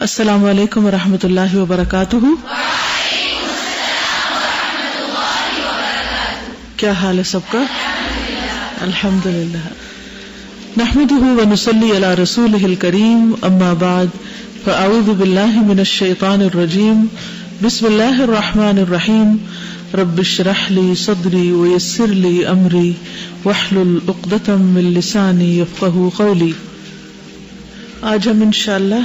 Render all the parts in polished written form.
السلام علیکم ورحمۃ اللہ وبرکاتہ۔ کیا حال ہے سب کا؟ الحمدللہ۔ نحمده ونصلی علی رسولہ الکریم، اما بعد فاعوذ باللہ من الشیطان الرجیم، بسم اللہ الرحمن الرحیم، رب اشرح لی صدری ویسر لی امری واحلل عقدۃ من لسانی یفقہوا قولی۔ آج ہم انشاءاللہ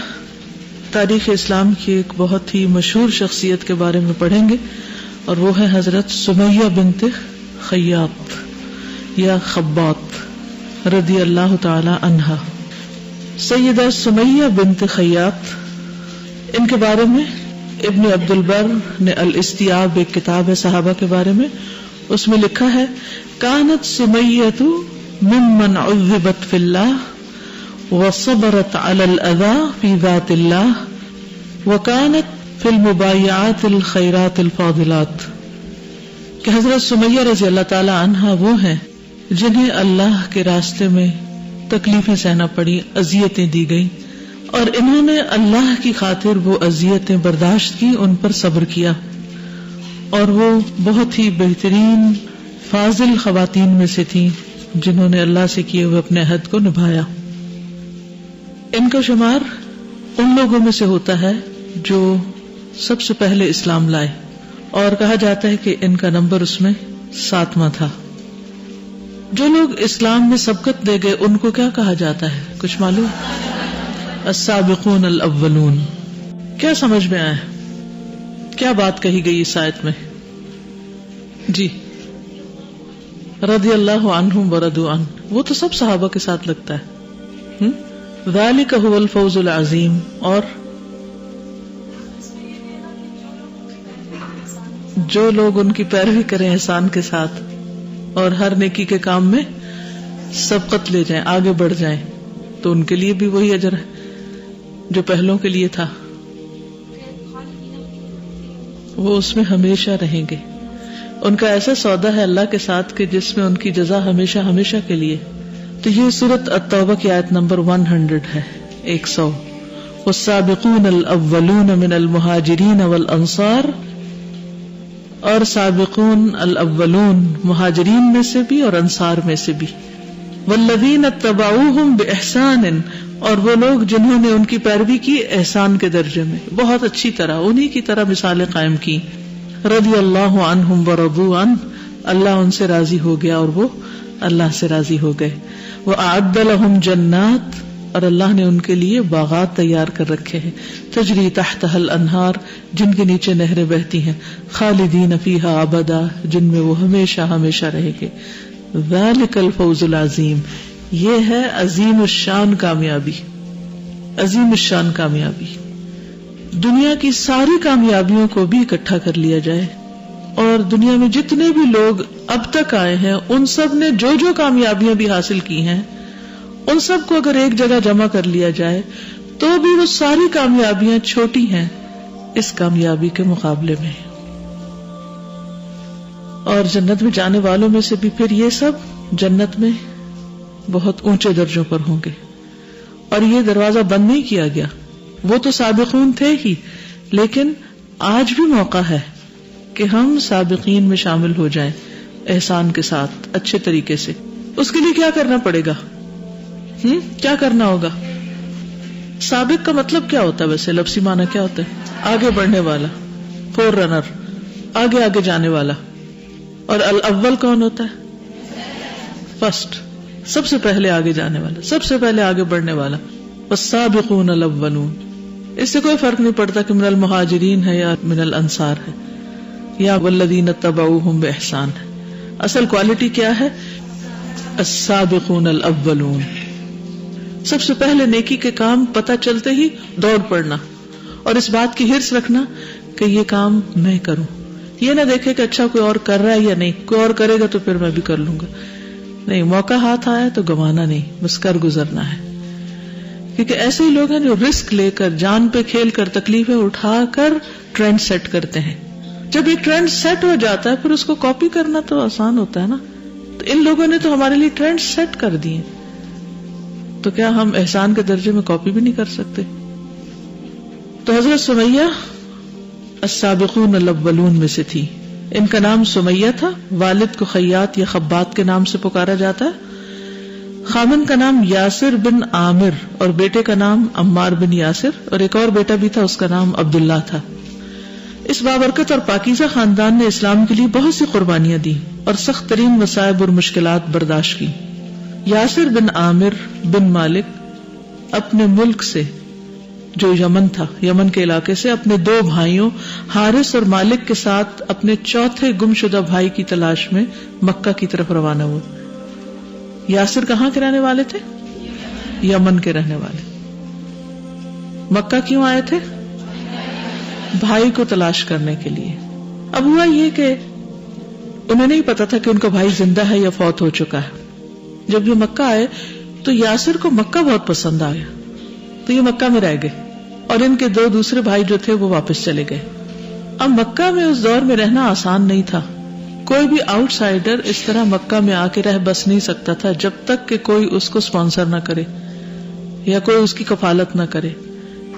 تاریخ اسلام کی ایک بہت ہی مشہور شخصیت کے بارے میں پڑھیں گے، اور وہ ہے حضرت سمیہ بنت خیاط یا خباط رضی اللہ تعالی عنہا۔ سیدہ سمیہ بنت خیاط، ان کے بارے میں ابن عبد البر نے الاستیاب ایک کتاب ہے صحابہ کے بارے میں، اس میں لکھا ہے کانت سمیہ ممن عذبت فی اللہ وصبرت علی الاذى فی ذات اللہ وکانت فی المبایعات الخیرات الفاضلات، کہ حضرت سمیہ رضی اللہ تعالی عنہا وہ ہیں جنہیں اللہ کے راستے میں تکلیفیں سہنا پڑی، اذیتیں دی گئیں، اور انہوں نے اللہ کی خاطر وہ اذیتیں برداشت کی، ان پر صبر کیا، اور وہ بہت ہی بہترین فاضل خواتین میں سے تھیں جنہوں نے اللہ سے کیے ہوئے اپنے عہد کو نبھایا۔ ان کا شمار ان لوگوں میں سے ہوتا ہے جو سب سے پہلے اسلام لائے، اور کہا جاتا ہے کہ ان کا نمبر اس میں 7واں تھا۔ جو لوگ اسلام میں سبقت دے گئے ان کو کیا کہا جاتا ہے، کچھ معلوم؟ السابقون الاولون۔ کیا سمجھ میں آیا؟ کیا بات کہی گئی اس آیت میں؟ جی، رضی اللہ عنہم ورضوا عنہ، وہ تو سب صحابہ کے ساتھ لگتا ہے۔ ذالک هو الفوز العظیم، اور جو لوگ ان کی پیروی کریں احسان کے ساتھ اور ہر نیکی کے کام میں سبقت لے جائیں، آگے بڑھ جائیں، تو ان کے لیے بھی وہی اجر ہے جو پہلوں کے لیے تھا، وہ اس میں ہمیشہ رہیں گے۔ ان کا ایسا سودا ہے اللہ کے ساتھ کہ جس میں ان کی جزا ہمیشہ ہمیشہ کے لیے۔ تو یہ سورۃ التوبہ کی آیت نمبر 100 ہے، 100۔ والسابقون الاولون من المہاجرین والانصار، اور سابقون الاولون مہاجرین میں سے بھی اور انصار میں سے بھی۔ والذین اتبعوہم باحسان، اور وہ لوگ جنہوں نے ان کی پیروی کی احسان کے درجے میں، بہت اچھی طرح انہی کی طرح مثالیں قائم کی۔ رضی اللہ عنہم ورضوا عنہ، اللہ ان سے راضی ہو گیا اور وہ اللہ سے راضی ہو گئے۔ وَأَعَدَّ لَهُمْ جَنَّاتٍ، اور اللہ نے ان کے لیے باغات تیار کر رکھے ہیں، تجری تحتها الانہار، جن کے نیچے نہریں بہتی ہیں، خالدین فیہا ابدا، جن میں وہ ہمیشہ ہمیشہ رہیں گے۔ ذالک الفوز العظیم، یہ ہے عظیم الشان کامیابی، عظیم الشان کامیابی۔ دنیا کی ساری کامیابیوں کو بھی اکٹھا کر لیا جائے، اور دنیا میں جتنے بھی لوگ اب تک آئے ہیں ان سب نے جو جو کامیابیاں بھی حاصل کی ہیں، ان سب کو اگر ایک جگہ جمع کر لیا جائے تو بھی وہ ساری کامیابیاں چھوٹی ہیں اس کامیابی کے مقابلے میں۔ اور جنت میں جانے والوں میں سے بھی پھر یہ سب جنت میں بہت اونچے درجوں پر ہوں گے، اور یہ دروازہ بند نہیں کیا گیا۔ وہ تو سابقون تھے ہی، لیکن آج بھی موقع ہے کہ ہم سابقین میں شامل ہو جائیں احسان کے ساتھ، اچھے طریقے سے۔ اس کے لیے کیا کرنا پڑے گا؟ کیا کرنا ہوگا؟ سابق کا مطلب کیا ہوتا ہے ویسے؟ لفظی معنی کیا ہوتا ہے؟ آگے بڑھنے والا، فور رنر، آگے آگے جانے والا۔ اور الاول کون ہوتا ہے؟ فرسٹ، سب سے پہلے آگے جانے والا، سب سے پہلے آگے بڑھنے والا۔ والسابقون الاولون، اس سے کوئی فرق نہیں پڑتا کہ من المہاجرین ہے یا من الانصار ہے یا والذین اتبعوہم باحسان ہے، اصل کوالٹی کیا ہے؟ السابقون الاولون۔ سب سے پہلے نیکی کے کام پتہ چلتے ہی دوڑ پڑنا، اور اس بات کی حرص رکھنا کہ یہ کام میں کروں، یہ نہ دیکھے کہ اچھا کوئی اور کر رہا ہے یا نہیں، کوئی اور کرے گا تو پھر میں بھی کر لوں گا، نہیں، موقع ہاتھ آیا تو گنوانا نہیں، بس کر گزرنا ہے۔ کیونکہ ایسے ہی لوگ ہیں جو رسک لے کر، جان پہ کھیل کر، تکلیفیں اٹھا کر ٹرینڈ سیٹ کرتے ہیں۔ جب ایک ٹرینڈ سیٹ ہو جاتا ہے پھر اس کو کاپی کرنا تو آسان ہوتا ہے نا، تو ان لوگوں نے تو ہمارے لیے ٹرینڈ سیٹ کر دیے، تو کیا ہم احسان کے درجے میں کاپی بھی نہیں کر سکتے؟ تو حضرت سمیہ السابقون الاولون میں سے تھی. ان کا نام سمیہ تھا. والد کو خیاط یا خبات کے نام سے پکارا جاتا ہے. خامن کا نام یاسر بن عامر اور بیٹے کا نام عمار بن یاسر, اور ایک اور بیٹا بھی تھا, اس کا نام عبداللہ تھا. اس بابرکت اور پاکیزہ خاندان نے اسلام کے لیے بہت سی قربانیاں دی اور سخت ترین مصائب اور مشکلات برداشت کی. یاسر بن عامر بن مالک اپنے ملک سے جو یمن تھا, یمن کے علاقے سے, اپنے 2 بھائیوں حارث اور مالک کے ساتھ اپنے چوتھے گمشدہ بھائی کی تلاش میں مکہ کی طرف روانہ ہوئے. یاسر کہاں کے رہنے والے تھے؟ یمن کے رہنے والے. مکہ کیوں آئے تھے؟ بھائی کو تلاش کرنے کے لیے. اب ہوا یہ کہ انہیں نہیں پتا تھا کہ ان کا بھائی زندہ ہے یا فوت ہو چکا ہے. جب یہ مکہ آئے تو یاسر کو مکہ بہت پسند آیا, تو یہ مکہ میں رہ گئے, اور ان کے 2 دوسرے بھائی جو تھے وہ واپس چلے گئے. اب مکہ میں اس دور میں رہنا آسان نہیں تھا. کوئی بھی آؤٹ سائڈر اس طرح مکہ میں آ کے رہ بس نہیں سکتا تھا جب تک کہ کوئی اس کو اسپانسر نہ کرے, یا کوئی اس کی کفالت نہ کرے,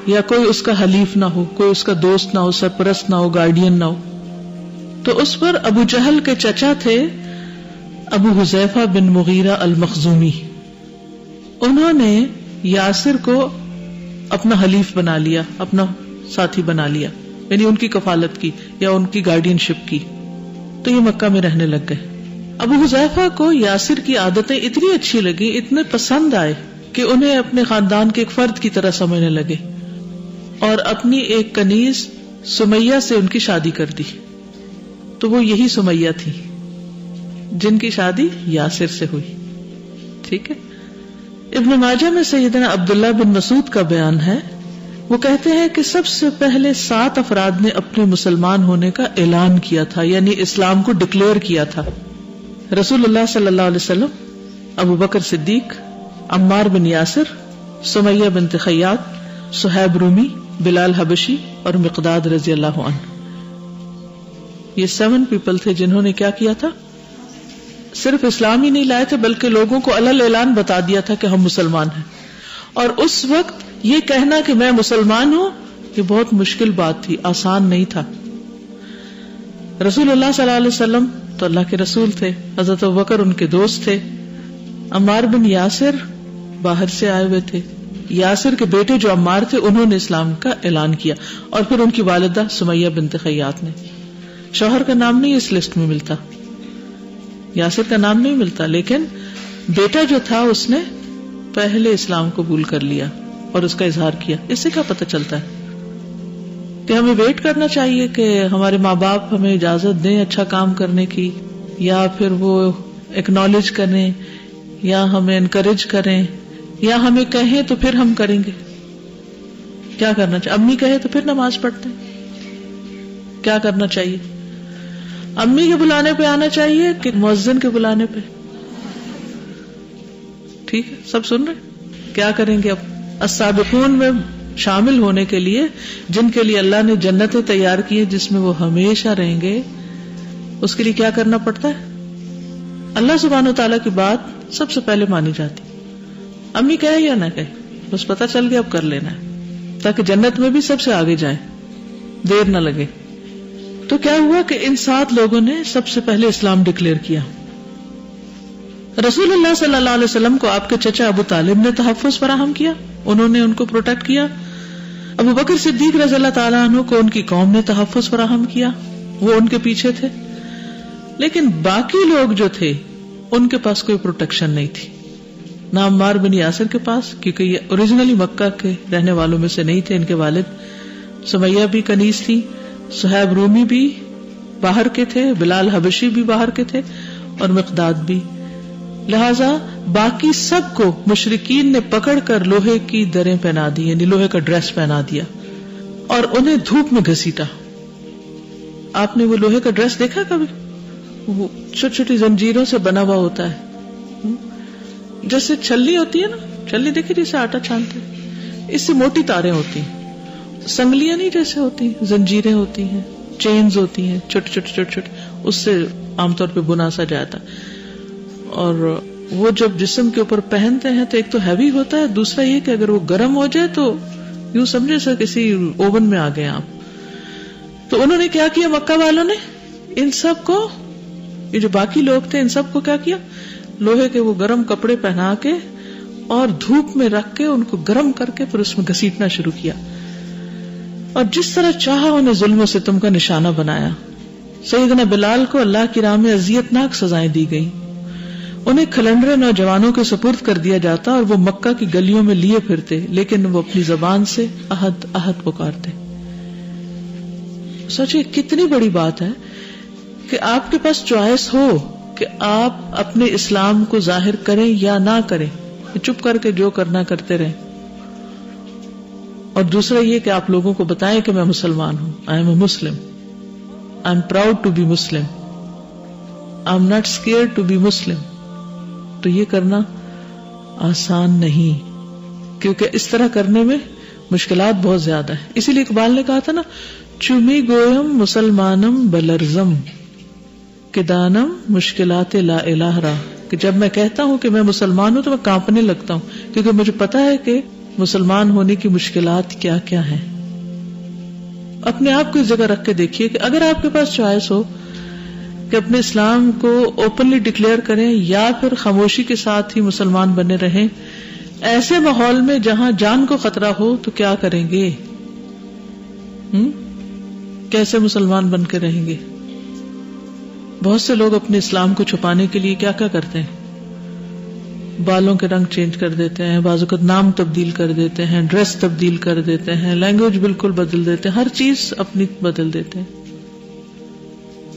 یا کوئی اس کا حلیف نہ ہو, کوئی اس کا دوست نہ ہو, سرپرست نہ ہو, گارڈین نہ ہو. تو اس پر ابو جہل کے چچا تھے ابو حذیفہ بن مغیرہ المخزومی. انہوں نے یاسر کو اپنا حلیف بنا لیا, اپنا ساتھی بنا لیا, یعنی ان کی کفالت کی یا ان کی گارڈین شپ کی. تو یہ مکہ میں رہنے لگ گئے. ابو حذیفہ کو یاسر کی عادتیں اتنی اچھی لگی, اتنے پسند آئے کہ انہیں اپنے خاندان کے ایک فرد کی طرح سمجھنے لگے, اور اپنی ایک کنیز سمیہ سے ان کی شادی کر دی. تو وہ یہی سمیہ تھی جن کی شادی یاسر سے ہوئی. ٹھیک ہے. ابن ماجہ میں سیدنا عبداللہ بن مسعود کا بیان ہے, وہ کہتے ہیں کہ سب سے پہلے 7 افراد نے اپنے مسلمان ہونے کا اعلان کیا تھا, یعنی اسلام کو ڈکلیئر کیا تھا. رسول اللہ صلی اللہ علیہ وسلم, ابو بکر صدیق, عمار بن یاسر, سمیہ بنت خیاط, صہیب رومی, بلال حبشی اور مقداد رضی اللہ عنہ. یہ 7 پیپل تھے جنہوں نے کیا کیا تھا؟ صرف اسلام ہی نہیں لائے تھے بلکہ لوگوں کو علل اعلان بتا دیا تھا کہ ہم مسلمان ہیں. اور اس وقت یہ کہنا کہ میں مسلمان ہوں یہ بہت مشکل بات تھی, آسان نہیں تھا. رسول اللہ صلی اللہ علیہ وسلم تو اللہ کے رسول تھے, حضرت ابوبکر ان کے دوست تھے, عمار بن یاسر باہر سے آئے ہوئے تھے, یاسر کے بیٹے جو عمار تھے انہوں نے اسلام کا اعلان کیا, اور پھر ان کی والدہ سمیہ بنت خیاط نے. شوہر کا نام نہیں اس لسٹ میں ملتا, یاسر کا نام نہیں ملتا, لیکن بیٹا جو تھا اس نے پہلے اسلام قبول کر لیا اور اس کا اظہار کیا. اس سے کیا پتہ چلتا ہے کہ ہمیں ویٹ کرنا چاہیے کہ ہمارے ماں باپ ہمیں اجازت دیں اچھا کام کرنے کی, یا پھر وہ ایکنالج کریں, یا ہمیں انکریج کریں, یا ہمیں کہیں تو پھر ہم کریں گے. کیا کرنا چاہیے؟ امی کہے تو پھر نماز پڑھتے ہیں. کیا کرنا چاہیے؟ امی کے بلانے پہ آنا چاہیے کہ مؤذن کے بلانے پہ؟ ٹھیک ہے, سب سن رہے کیا کریں گے؟ اب السابقون میں شامل ہونے کے لیے, جن کے لیے اللہ نے جنتیں تیار کی ہیں جس میں وہ ہمیشہ رہیں گے, اس کے لیے کیا کرنا پڑتا ہے؟ اللہ سبحانہ و تعالیٰ کی بات سب سے پہلے مانی جاتی. امی کہے یا نہ کہے, بس پتہ چل گیا اب کر لینا ہے, تاکہ جنت میں بھی سب سے آگے جائیں, دیر نہ لگے. تو کیا ہوا کہ ان 7 لوگوں نے سب سے پہلے اسلام ڈکلیئر کیا. رسول اللہ صلی اللہ علیہ وسلم کو آپ کے چچا ابو طالب نے تحفظ فراہم کیا, انہوں نے ان کو پروٹیکٹ کیا. ابو بکر صدیق رضی اللہ تعالیٰ عنہ کو ان کی قوم نے تحفظ فراہم کیا, وہ ان کے پیچھے تھے. لیکن باقی لوگ جو تھے ان کے پاس کوئی پروٹیکشن نہیں تھی, نہ عمار بن یاسر کے پاس, کیونکہ یہ اوریجنلی مکہ کے رہنے والوں میں سے نہیں تھے. ان کے والد سمیہ بھی کنیز تھی, صہیب رومی بھی باہر کے تھے, بلال حبشی بھی باہر کے تھے, اور مقداد بھی. لہذا باقی سب کو مشرکین نے پکڑ کر لوہے کی دریں پہنا دی, یعنی لوہے کا ڈریس پہنا دیا, اور انہیں دھوپ میں گھسیٹا. آپ نے وہ لوہے کا ڈریس دیکھا کبھی؟ وہ چھوٹی چھوٹی زنجیروں سے بنا ہوا ہوتا ہے, جیسے چھلنی ہوتی ہے نا, چھلنی دیکھی جیسے آٹا چھانتے, اس سے موٹی تاریں ہوتی ہیں, سنگلیاں نہیں جیسے ہوتی, زنجیریں ہوتی ہیں, چینز ہوتی ہیں چھوٹے چھوٹے چھوٹے چھوٹے, اس سے عام طور پہ بنا سا جاتا. اور وہ جب جسم کے اوپر پہنتے ہیں تو ایک تو ہیوی ہوتا ہے, دوسرا یہ کہ اگر وہ گرم ہو جائے تو یوں سمجھے سر کسی اوون میں آ گئے آپ. تو انہوں نے کیا کیا مکہ والوں نے؟ ان سب کو، یہ جو باقی لوگ تھے، ان سب کو کیا کیا؟ لوہے کے وہ گرم کپڑے پہنا کے اور دھوپ میں رکھ کے ان کو گرم کر کے پھر اس میں گھسیٹنا شروع کیا، اور جس طرح چاہا انہیں ظلم و ستم کا نشانہ بنایا. سیدنا بلال کو اللہ کی راہ میں اذیت ناک سزائیں دی گئی. انہیں کھلنڈرے نوجوانوں کے سپرد کر دیا جاتا اور وہ مکہ کی گلیوں میں لیے پھرتے، لیکن وہ اپنی زبان سے احد احد پکارتے. سوچئے کتنی بڑی بات ہے کہ آپ کے پاس چوائس ہو کہ آپ اپنے اسلام کو ظاہر کریں یا نہ کریں، چپ کر کے جو کرنا کرتے رہیں. اور دوسرا یہ کہ آپ لوگوں کو بتائیں کہ میں مسلمان ہوں. I am a Muslim, I am proud to be Muslim, I am not scared to be Muslim. تو یہ کرنا آسان نہیں، کیونکہ اس طرح کرنے میں مشکلات بہت زیادہ ہیں. اسی لیے اقبال نے کہا تھا نا، چمی گویم مسلمانم بلرزم کدانم مشکلات لا الہ را، کہ جب میں کہتا ہوں کہ میں مسلمان ہوں تو میں کانپنے لگتا ہوں، کیونکہ مجھے پتا ہے کہ مسلمان ہونے کی مشکلات کیا کیا ہیں. اپنے آپ کو اس جگہ رکھ کے دیکھیے کہ اگر آپ کے پاس چوائس ہو کہ اپنے اسلام کو اوپنلی ڈکلیئر کریں یا پھر خاموشی کے ساتھ ہی مسلمان بنے رہیں، ایسے ماحول میں جہاں جان کو خطرہ ہو تو کیا کریں گے؟ کیسے مسلمان بن کے رہیں گے؟ بہت سے لوگ اپنے اسلام کو چھپانے کے لیے کیا کیا کرتے ہیں؟ بالوں کے رنگ چینج کر دیتے ہیں، بعض اوقات نام تبدیل کر دیتے ہیں، ڈریس تبدیل کر دیتے ہیں، لینگویج بالکل بدل دیتے ہیں، ہر چیز اپنی بدل دیتے ہیں.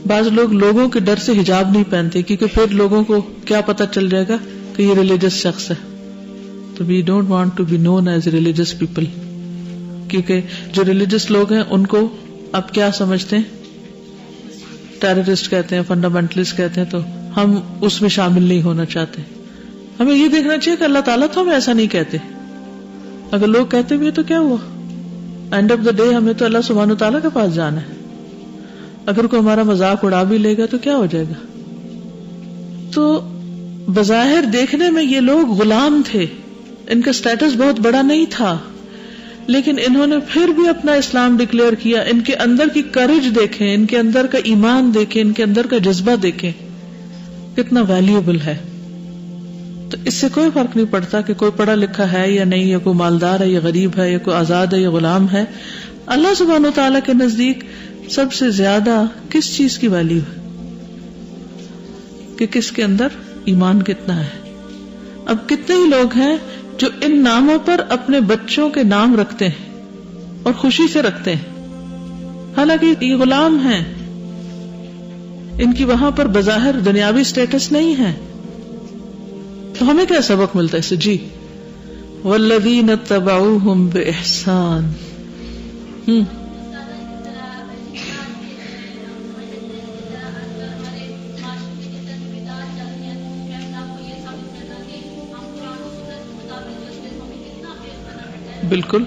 بعض لوگ لوگوں کے ڈر سے حجاب نہیں پہنتے کیونکہ پھر لوگوں کو کیا پتہ چل جائے گا کہ یہ ریلیجس شخص ہے. تو we don't want to be known as religious people, کیونکہ جو ریلیجس لوگ ہیں ان کو اب کیا سمجھتے ہیں؟ ٹیررسٹ کہتے ہیں، فنڈامنٹلسٹ کہتے ہیں. تو ہم اس میں شامل نہیں ہونا چاہتے. ہمیں یہ دیکھنا چاہیے کہ اللہ تعالیٰ تو ہمیں ایسا نہیں کہتے. اگر لوگ کہتے بھی تو کیا ہوا؟ اینڈ آف دا ڈے ہمیں تو اللہ سبحانہ وتعالیٰ کے پاس جانا ہے. اگر کوئی ہمارا مذاق اڑا بھی لے گا تو کیا ہو جائے گا؟ تو بظاہر دیکھنے میں یہ لوگ غلام تھے، ان کا سٹیٹس بہت بڑا نہیں تھا، لیکن انہوں نے پھر بھی اپنا اسلام ڈکلیئر کیا. ان کے اندر کی کریج دیکھیں، ان کے اندر کا ایمان دیکھیں، ان کے اندر کا جذبہ دیکھیں کتنا ویلیوبل ہے. تو اس سے کوئی فرق نہیں پڑتا کہ کوئی پڑھا لکھا ہے یا نہیں، یا کوئی مالدار ہے یا غریب ہے، یا کوئی آزاد ہے یا غلام ہے. اللہ سبحانہ وتعالیٰ کے نزدیک سب سے زیادہ کس چیز کی ویلیو ہے؟ کہ کس کے اندر ایمان کتنا ہے. اب کتنے ہی لوگ ہیں جو ان ناموں پر اپنے بچوں کے نام رکھتے ہیں اور خوشی سے رکھتے ہیں، حالانکہ یہ غلام ہیں، ان کی وہاں پر بظاہر دنیاوی سٹیٹس نہیں ہے. تو ہمیں کیا سبق ملتا ہے اس سے؟ جی والذین اتبعوہم بإحسان. بالکل،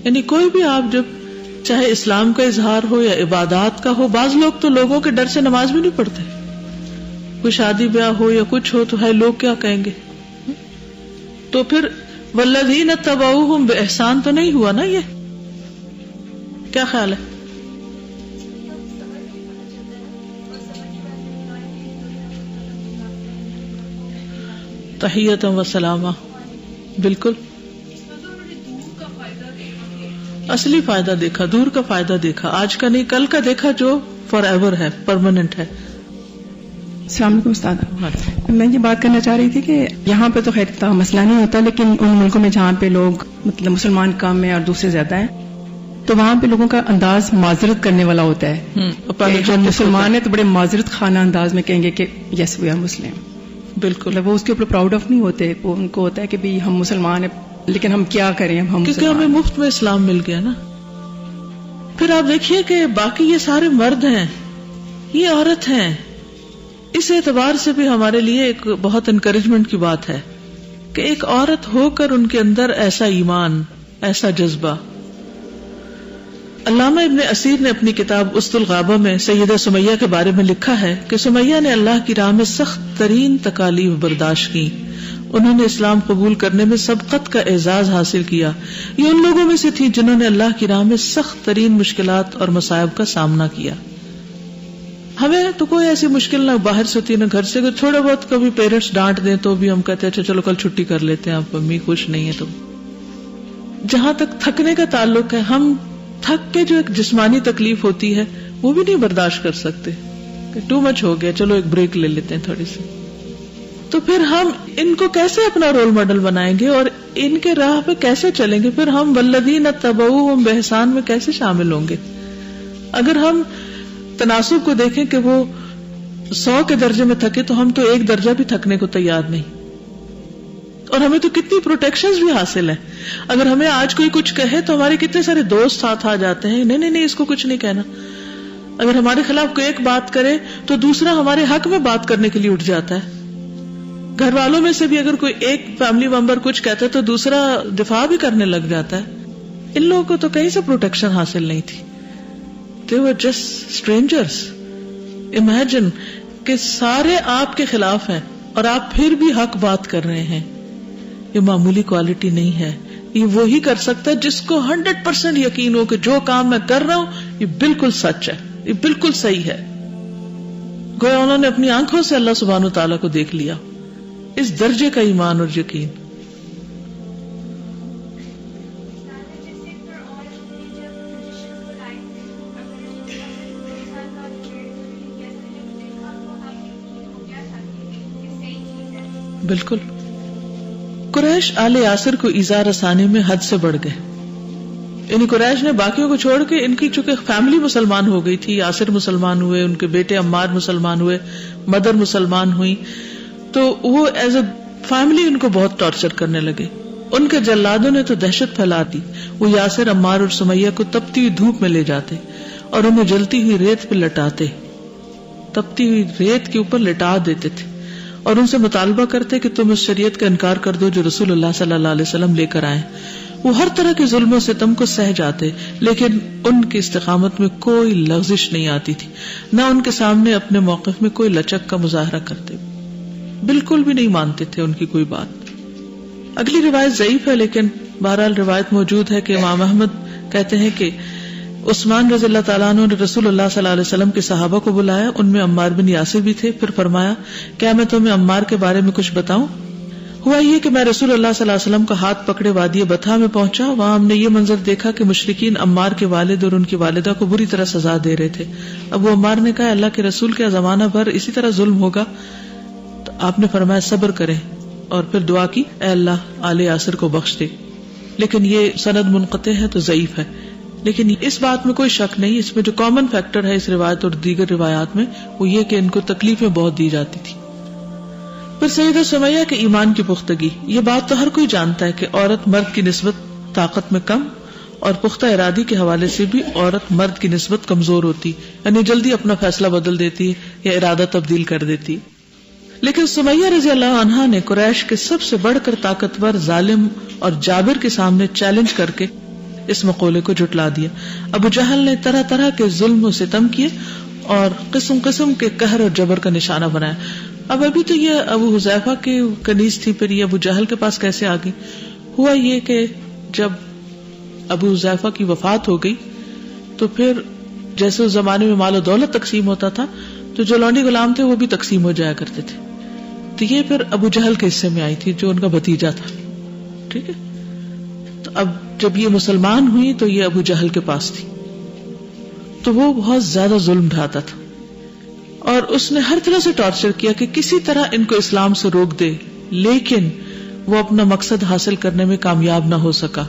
یعنی کوئی بھی آپ جب چاہے اسلام کا اظہار ہو یا عبادات کا ہو، بعض لوگ تو لوگوں کے ڈر سے نماز بھی نہیں پڑھتے. کوئی شادی بیاہ ہو یا کچھ ہو تو ہے لوگ کیا کہیں گے. تو پھر والذین اتبعوہم بإحسان تو نہیں ہوا نا. یہ کیا خیال ہے؟ تحیۃ و سلامہ. بالکل، اصلی فائدہ دیکھا، دور کا فائدہ دیکھا، آج کا نہیں کل کا دیکھا، جو فار ایور ہے، پرماننٹ ہے. السلام علیکم استاد. میں یہ بات کرنا چاہ رہی تھی کہ یہاں پہ تو خیر اتنا مسئلہ نہیں ہوتا، لیکن ان ملکوں میں جہاں پہ لوگ مطلب مسلمان کم ہیں اور دوسرے زیادہ ہیں، تو وہاں پہ لوگوں کا انداز معذرت کرنے والا ہوتا ہے. جو مسلمان ہے تو بڑے معذرت خانہ انداز میں کہیں گے کہ یس وی آر مسلم. بالکل، وہ اس کے اوپر پراؤڈ آف نہیں ہوتے. وہ ان کو ہوتا ہے کہ بھی ہم مسلمان ہیں، لیکن ہم کیا کریں، ہم کیونکہ ہمیں مفت میں اسلام مل گیا نا. پھر آپ دیکھیے کہ باقی یہ سارے مرد ہیں، یہ عورت ہیں. اس اعتبار سے بھی ہمارے لیے ایک بہت انکریجمنٹ کی بات ہے کہ ایک عورت ہو کر ان کے اندر ایسا ایمان، ایسا جذبہ. علامہ ابن اسیر نے اپنی کتاب اسد الغابہ میں سیدہ سمیہ کے بارے میں لکھا ہے کہ سمیہ نے اللہ کی راہ میں سخت ترین تکالیف برداشت کی انہوں نے اسلام قبول کرنے میں سبقت کا اعزاز حاصل کیا. یہ ان لوگوں میں سے تھی جنہوں نے اللہ کی راہ میں سخت ترین مشکلات اور مصائب کا سامنا کیا. ہمیں تو کوئی ایسی مشکل نہ باہر سے ہوتی نہ گھر سے. اگر تھوڑا بہت کبھی پیرنٹس ڈانٹ دیں تو بھی ہم کہتے ہیں اچھا چلو کل چھٹی کر لیتے ہیں, آپ امی خوش نہیں ہے. تو جہاں تک تھکنے کا تعلق ہے, ہم تھک کے جو ایک جسمانی تکلیف ہوتی ہے وہ بھی نہیں برداشت کر سکتے کہ ٹو مچ ہو گیا, چلو ایک بریک لے لیتے ہیں تھوڑی سی. تو پھر ہم ان کو کیسے اپنا رول ماڈل بنائیں گے اور ان کے راہ پہ کیسے چلیں گے؟ پھر ہم والذین اتبعوہم بإحسان میں کیسے شامل ہوں گے؟ اگر ہم تناسب کو دیکھیں کہ وہ 100 کے درجے میں تھکے تو ہم تو 1 درجہ بھی تھکنے کو تیار نہیں, اور ہمیں تو کتنی پروٹیکشنز بھی حاصل ہیں. اگر ہمیں آج کوئی کچھ کہے تو ہمارے کتنے سارے دوست ساتھ آ جاتے ہیں, نہیں اس کو کچھ نہیں کہنا. اگر ہمارے خلاف کوئی ایک بات کرے تو دوسرا ہمارے حق میں بات کرنے کے لیے اٹھ جاتا ہے. گھر والوں میں سے بھی اگر کوئی ایک فیملی ممبر کچھ کہتا ہے تو دوسرا دفاع بھی کرنے لگ جاتا ہے. ان لوگوں کو تو کہیں سے پروٹیکشن حاصل نہیں تھی. They were just strangers. Imagine کہ سارے آپ کے خلاف ہیں اور آپ پھر بھی حق بات کر رہے ہیں. یہ معمولی کوالٹی نہیں ہے. یہ وہی کر سکتا ہے جس کو 100% یقین ہو کہ جو کام میں کر رہا ہوں یہ بالکل سچ ہے, یہ بالکل صحیح ہے. گویا انہوں نے اپنی آنکھوں سے اللہ سبحانہ وتعالیٰ کو دیکھ لیا. اس درجے کا ایمان اور یقین. بالکل. قریش آل یاسر کو ایذا رسانے میں حد سے بڑھ گئے. یعنی قریش نے باقیوں کو چھوڑ کے, ان کی چونکہ فیملی مسلمان ہو گئی تھی, یاسر مسلمان ہوئے, ان کے بیٹے عمار مسلمان ہوئے, مدر مسلمان ہوئی, تو وہ ایز اے فیملی ان کو بہت ٹارچر کرنے لگے. ان کے جلادوں نے تو دہشت پھیلا دی. وہ یاسر, عمار اور سمیہ کو تپتی ہوئی دھوپ میں لے جاتے اور انہیں جلتی ہوئی ریت پہ لٹاتے, تپتی ہوئی ریت کے اوپر لٹا دیتے تھے, اور ان سے مطالبہ کرتے کہ تم اس شریعت کا انکار کر دو جو رسول اللہ صلی اللہ علیہ وسلم لے کر آئے. وہ ہر طرح کے ظلم و ستم کو سہ جاتے, لیکن ان کی استقامت میں کوئی لغزش نہیں آتی تھی, نہ ان کے سامنے اپنے موقف میں کوئی لچک کا مظاہرہ کرتے, بالکل بھی نہیں مانتے تھے ان کی کوئی بات. اگلی روایت ضعیف ہے, لیکن بہرحال روایت موجود ہے کہ امام احمد کہتے ہیں کہ عثمان رضی اللہ تعالیٰ عنہ نے رسول اللہ صلی اللہ علیہ وسلم کے صحابہ کو بلایا, ان میں عمار بن یاسر بھی تھے. پھر فرمایا, کیا میں تمہیں عمار کے بارے میں کچھ بتاؤں؟ ہوا یہ کہ میں رسول اللہ صلی اللہ علیہ وسلم کا ہاتھ پکڑے وادی بطحا میں پہنچا. وہاں ہم نے یہ منظر دیکھا کہ مشرکین عمار کے والد اور ان کی والدہ کو بری طرح سزا دے رہے تھے. اب وہ عمار نے کہا, اللہ کے رسول کیا زمانہ بھر اسی طرح ظلم ہوگا؟ تو آپ نے فرمایا, صبر کریں, اور پھر دعا کی, اے اللہ آل یاسر کو بخش دے. لیکن یہ سند منقطع ہے تو ضعیف ہے. لیکن اس بات میں کوئی شک نہیں, اس میں جو کامن فیکٹر ہے اس روایت اور دیگر روایات میں وہ یہ کہ ان کو تکلیفیں بہت دی جاتی تھی. پھر سیدہ سمیہ کے ایمان کی پختگی. یہ بات تو ہر کوئی جانتا ہے کہ عورت مرد کی نسبت طاقت میں کم اور پختہ ارادی کے حوالے سے بھی عورت مرد کی نسبت کمزور ہوتی, یعنی جلدی اپنا فیصلہ بدل دیتی یا ارادہ تبدیل کر دیتی. لیکن سمیہ رضی اللہ عنہا نے قریش کے سب سے بڑھ کر طاقتور ظالم اور جابر کے سامنے چیلنج کر کے اس مقولے کو جھٹلا دیا. ابو جہل نے طرح طرح کے ظلم و ستم کیے اور قسم قسم کے قہر اور جبر کا نشانہ بنایا. اب ابھی تو یہ ابو حذیفہ کے کنیز تھی, پھر یہ ابو جہل کے پاس کیسے آ گئی؟ ہوا یہ کہ جب ابو حذیفہ کی وفات ہو گئی تو پھر جیسے اس زمانے میں مال و دولت تقسیم ہوتا تھا تو جو لونڈی غلام تھے وہ بھی تقسیم ہو جایا کرتے تھے. تو یہ پھر ابو جہل کے حصے میں آئی تھی جو ان کا بھتیجا تھا. ٹھیک ہے, تو اب جب یہ مسلمان ہوئی تو یہ ابو جہل کے پاس تھی, تو وہ بہت زیادہ ظلم ڈھاتا تھا اور اس نے ہر طرح سے ٹارچر کیا کہ کسی طرح ان کو اسلام سے روک دے, لیکن وہ اپنا مقصد حاصل کرنے میں کامیاب نہ ہو سکا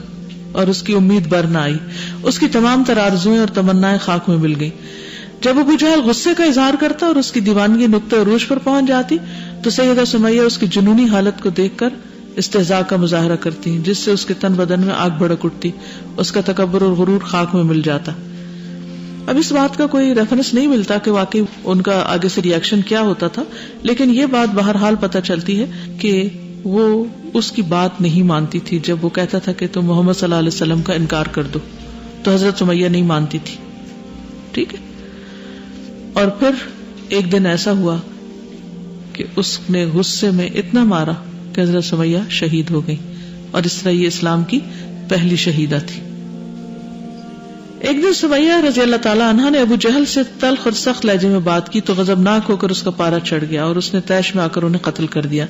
اور اس کی امید بر نہ آئی. اس کی تمام تر آرزوئیں اور تمنائیں خاک میں مل گئیں. جب ابو جہل غصے کا اظہار کرتا اور اس کی دیوانگی نقطہ عروج پر پہنچ جاتی تو سیدہ سمیہ اس کی جنونی حالت کو دیکھ کر استہزاء کا مظاہرہ کرتی, جس سے اس کے تن بدن میں آگ بھڑک اٹھتی, اس کا تکبر اور غرور خاک میں مل جاتا. اب اس بات کا کوئی ریفرنس نہیں ملتا کہ واقعی ان کا آگے سے ری ایکشن کیا ہوتا تھا, لیکن یہ بات بہرحال پتہ چلتی ہے کہ وہ اس کی بات نہیں مانتی تھی. جب وہ کہتا تھا کہ تم محمد صلی اللہ علیہ وسلم کا انکار کر دو تو حضرت سمیہ نہیں مانتی تھی. ٹھیک ہے, اور پھر ایک دن ایسا ہوا کہ اس نے غصے میں اتنا مارا کہ حضرت سمیہ شہید ہو گئی، اور اس طرح یہ اسلام کی پہلی شہیدہ تھی۔ ایک دن سمیہ رضی اللہ تعالیٰ عنہا نے ابو جہل سے تلخ اور سخت لہجے میں بات کی تو غضبناک ہو کر اس کا پارا چڑھ گیا اور اس نے طیش میں آ کر انہیں قتل کر دیا۔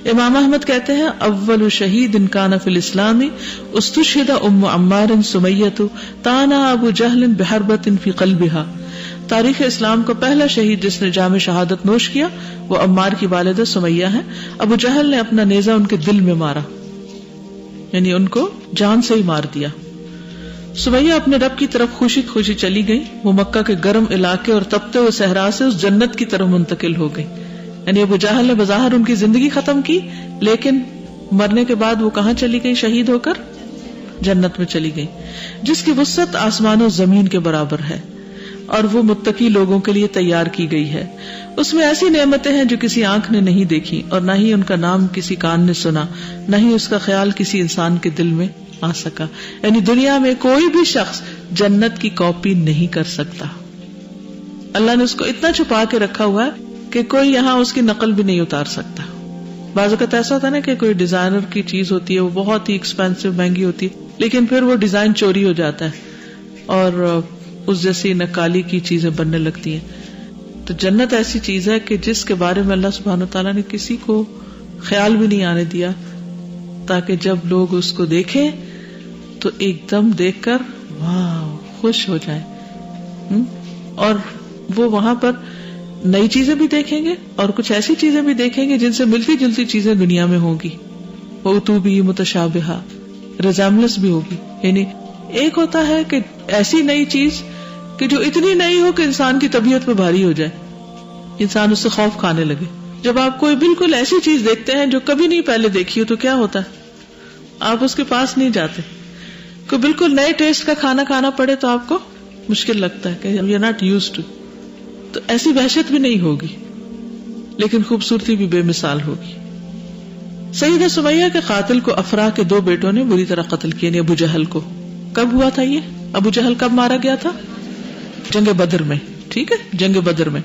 امام احمد کہتے ہیں اول شہید کان فی الاسلام استشہد ام عمار سمیۃ تانا ابو جہل بحربۃ فی قلبها۔ تاریخ اسلام کا پہلا شہید جس نے جام شہادت نوش کیا وہ عمار کی والدہ سمیہ ہے۔ ابو جہل نے اپنا نیزہ ان کے دل میں مارا، یعنی ان کو جان سے ہی مار دیا۔ سمیہ اپنے رب کی طرف خوشی خوشی چلی گئی، وہ مکہ کے گرم علاقے اور تپتے ہوئے صحرا سے اس جنت کی طرف منتقل ہو گئی۔ یعنی ابو جہل نے بظاہر ان کی زندگی ختم کی، لیکن مرنے کے بعد وہ کہاں چلی گئی؟ شہید ہو کر جنت میں چلی گئی، جس کی وسعت آسمان و زمین کے برابر ہے اور وہ متقی لوگوں کے لیے تیار کی گئی ہے۔ اس میں ایسی نعمتیں ہیں جو کسی آنکھ نے نہیں دیکھی، اور نہ ہی ان کا نام کسی کان نے سنا، نہ ہی اس کا خیال کسی انسان کے دل میں آ سکا۔ یعنی دنیا میں کوئی بھی شخص جنت کی کاپی نہیں کر سکتا۔ اللہ نے اس کو اتنا چھپا کے رکھا ہوا ہے کہ کوئی یہاں اس کی نقل بھی نہیں اتار سکتا۔ بعض اوقات ایسا ہوتا ہے نا کہ کوئی ڈیزائنر کی چیز ہوتی ہے، وہ بہت ہی ایکسپینسو مہنگی ہوتی ہے، لیکن پھر وہ ڈیزائن چوری ہو جاتا ہے اور اس جیسی نکالی کی چیزیں بننے لگتی ہیں۔ تو جنت ایسی چیز ہے کہ جس کے بارے میں اللہ سبحانہ وتعالیٰ نے کسی کو خیال بھی نہیں آنے دیا، تاکہ جب لوگ اس کو دیکھیں تو ایک دم دیکھ کر واہ خوش ہو جائیں، اور وہ وہاں پر نئی چیزیں بھی دیکھیں گے اور کچھ ایسی چیزیں بھی دیکھیں گے جن سے ملتی جلتی چیزیں دنیا میں ہوں گی، وہ تو بھی متشابہہ ریزیمبلنس بھی ہوگی۔ یعنی ایک ہوتا ہے کہ ایسی نئی چیز کہ جو اتنی نئی ہو کہ انسان کی طبیعت پہ بھاری ہو جائے، انسان اس سے خوف کھانے لگے۔ جب آپ کوئی بالکل ایسی چیز دیکھتے ہیں جو کبھی نہیں پہلے دیکھی ہو تو کیا ہوتا ہے؟ آپ اس کے پاس نہیں جاتے۔ کوئی بالکل نئے ٹیسٹ کا کھانا کھانا پڑے تو آپ کو مشکل لگتا ہے کہ we are not used to, تو ایسی وحشت بھی نہیں ہوگی، لیکن خوبصورتی بھی بے مثال ہوگی۔ سیدہ سمیہ کے قاتل کو افراح کے دو بیٹوں نے بری طرح قتل کیا، یعنی ابو جہل کو۔ کب ہوا تھا یہ؟ ابو جہل کب مارا گیا تھا؟ جنگ بدر میں، ٹھیک ہے، جنگ بدر میں۔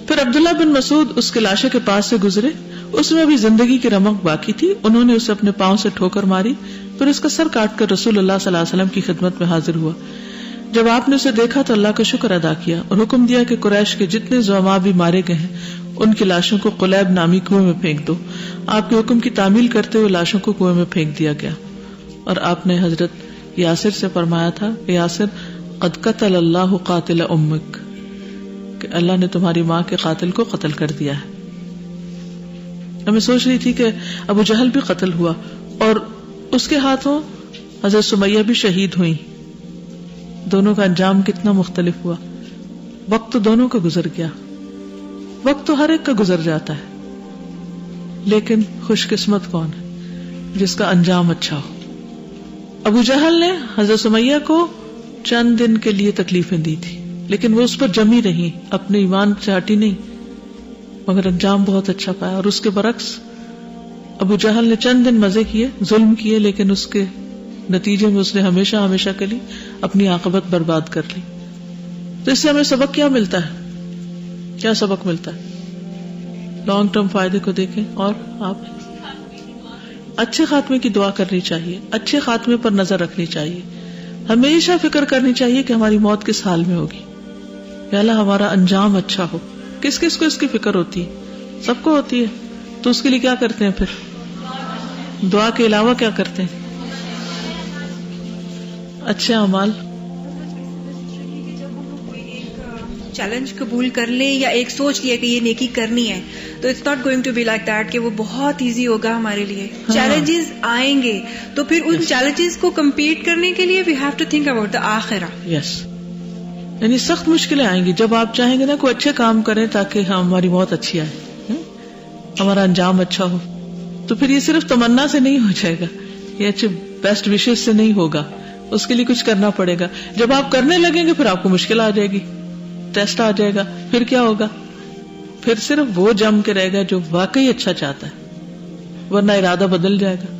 پھر عبداللہ بن مسعود اس کے لاشے کے پاس سے گزرے، اس میں بھی زندگی کی رمق باقی تھی، انہوں نے اسے اپنے پاؤں سے ٹھوکر ماری، پھر اس کا سر کاٹ کر رسول اللہ صلی اللہ علیہ وسلم کی خدمت میں حاضر ہوا۔ جب آپ نے اسے دیکھا تو اللہ کا شکر ادا کیا اور حکم دیا کہ قریش کے جتنے زعماء بھی مارے گئے ہیں ان کی لاشوں کو قلیب نامی کنویں میں پھینک دو۔ آپ کے حکم کی تعمیل کرتے ہوئے لاشوں کو کنویں میں پھینک دیا گیا، اور آپ نے حضرت یاسر سے فرمایا تھا کہ یاسر قد قتل اللہ قاتل امک، کہ اللہ نے تمہاری ماں کے قاتل کو قتل کر دیا ہے۔ میں سوچ رہی تھی کہ ابو جہل بھی قتل ہوا اور اس کے ہاتھوں حضرت سمیہ بھی شہید ہوئی، دونوں کا انجام کتنا مختلف ہوا۔ وقت تو دونوں کا گزر گیا، وقت تو ہر ایک کا گزر جاتا ہے، لیکن خوش قسمت کون ہے جس کا انجام اچھا ہو۔ ابو جہل نے حضرت سمیہ کو چند دن کے لیے تکلیفیں دی تھی، لیکن وہ اس پر جمی رہی، اپنے ایمان سے ہٹی نہیں، مگر انجام بہت اچھا پایا۔ اور اس کے برعکس ابو جہل نے چند دن مزے کیے، ظلم کیے، لیکن اس کے نتیجے میں اس نے ہمیشہ ہمیشہ کے لیے اپنی عاقبت برباد کر لی۔ تو اس سے ہمیں سبق کیا ملتا ہے؟ کیا سبق ملتا ہے؟ لانگ ٹرم فائدے کو دیکھیں، اور آپ اچھے خاتمے کی دعا کرنی چاہیے، اچھے خاتمے پر نظر رکھنی چاہیے، ہمیشہ فکر کرنی چاہیے کہ ہماری موت کس حال میں ہوگی، یا اللہ ہمارا انجام اچھا ہو۔ کس کس کو اس کی فکر ہوتی ہے؟ سب کو ہوتی ہے۔ تو اس کے لیے کیا کرتے ہیں؟ پھر دعا کے علاوہ کیا کرتے ہیں؟ اچھے اعمال۔ چیلنج قبول کر لیں یا ایک سوچ لیا کہ یہ نیکی کرنی ہے، تو it's not going to be like that کہ وہ بہت ایزی ہوگا ہمارے لیے۔ چیلنجز آئیں گے تو پھر ان چیلنجز کو کمپیٹ کرنے کے لیے we have to think about the آخرہ۔ یس، یعنی سخت مشکلیں آئیں گی جب آپ چاہیں گے نا کوئی اچھے کام کریں تاکہ ہماری موت اچھی آئے، ہمارا انجام اچھا ہو، تو پھر یہ صرف تمنا سے نہیں ہو جائے گا، یہ اچھے بیسٹ وشز سے نہیں ہوگا، اس کے لیے کچھ کرنا پڑے گا۔ جب آپ کرنے لگیں گے پھر آپ کو مشکل آ جائے گی، ٹیسٹ آ جائے گا، پھر کیا ہوگا؟ پھر صرف وہ جم کے رہے گا جو واقعی اچھا چاہتا ہے، ورنہ ارادہ بدل جائے گا۔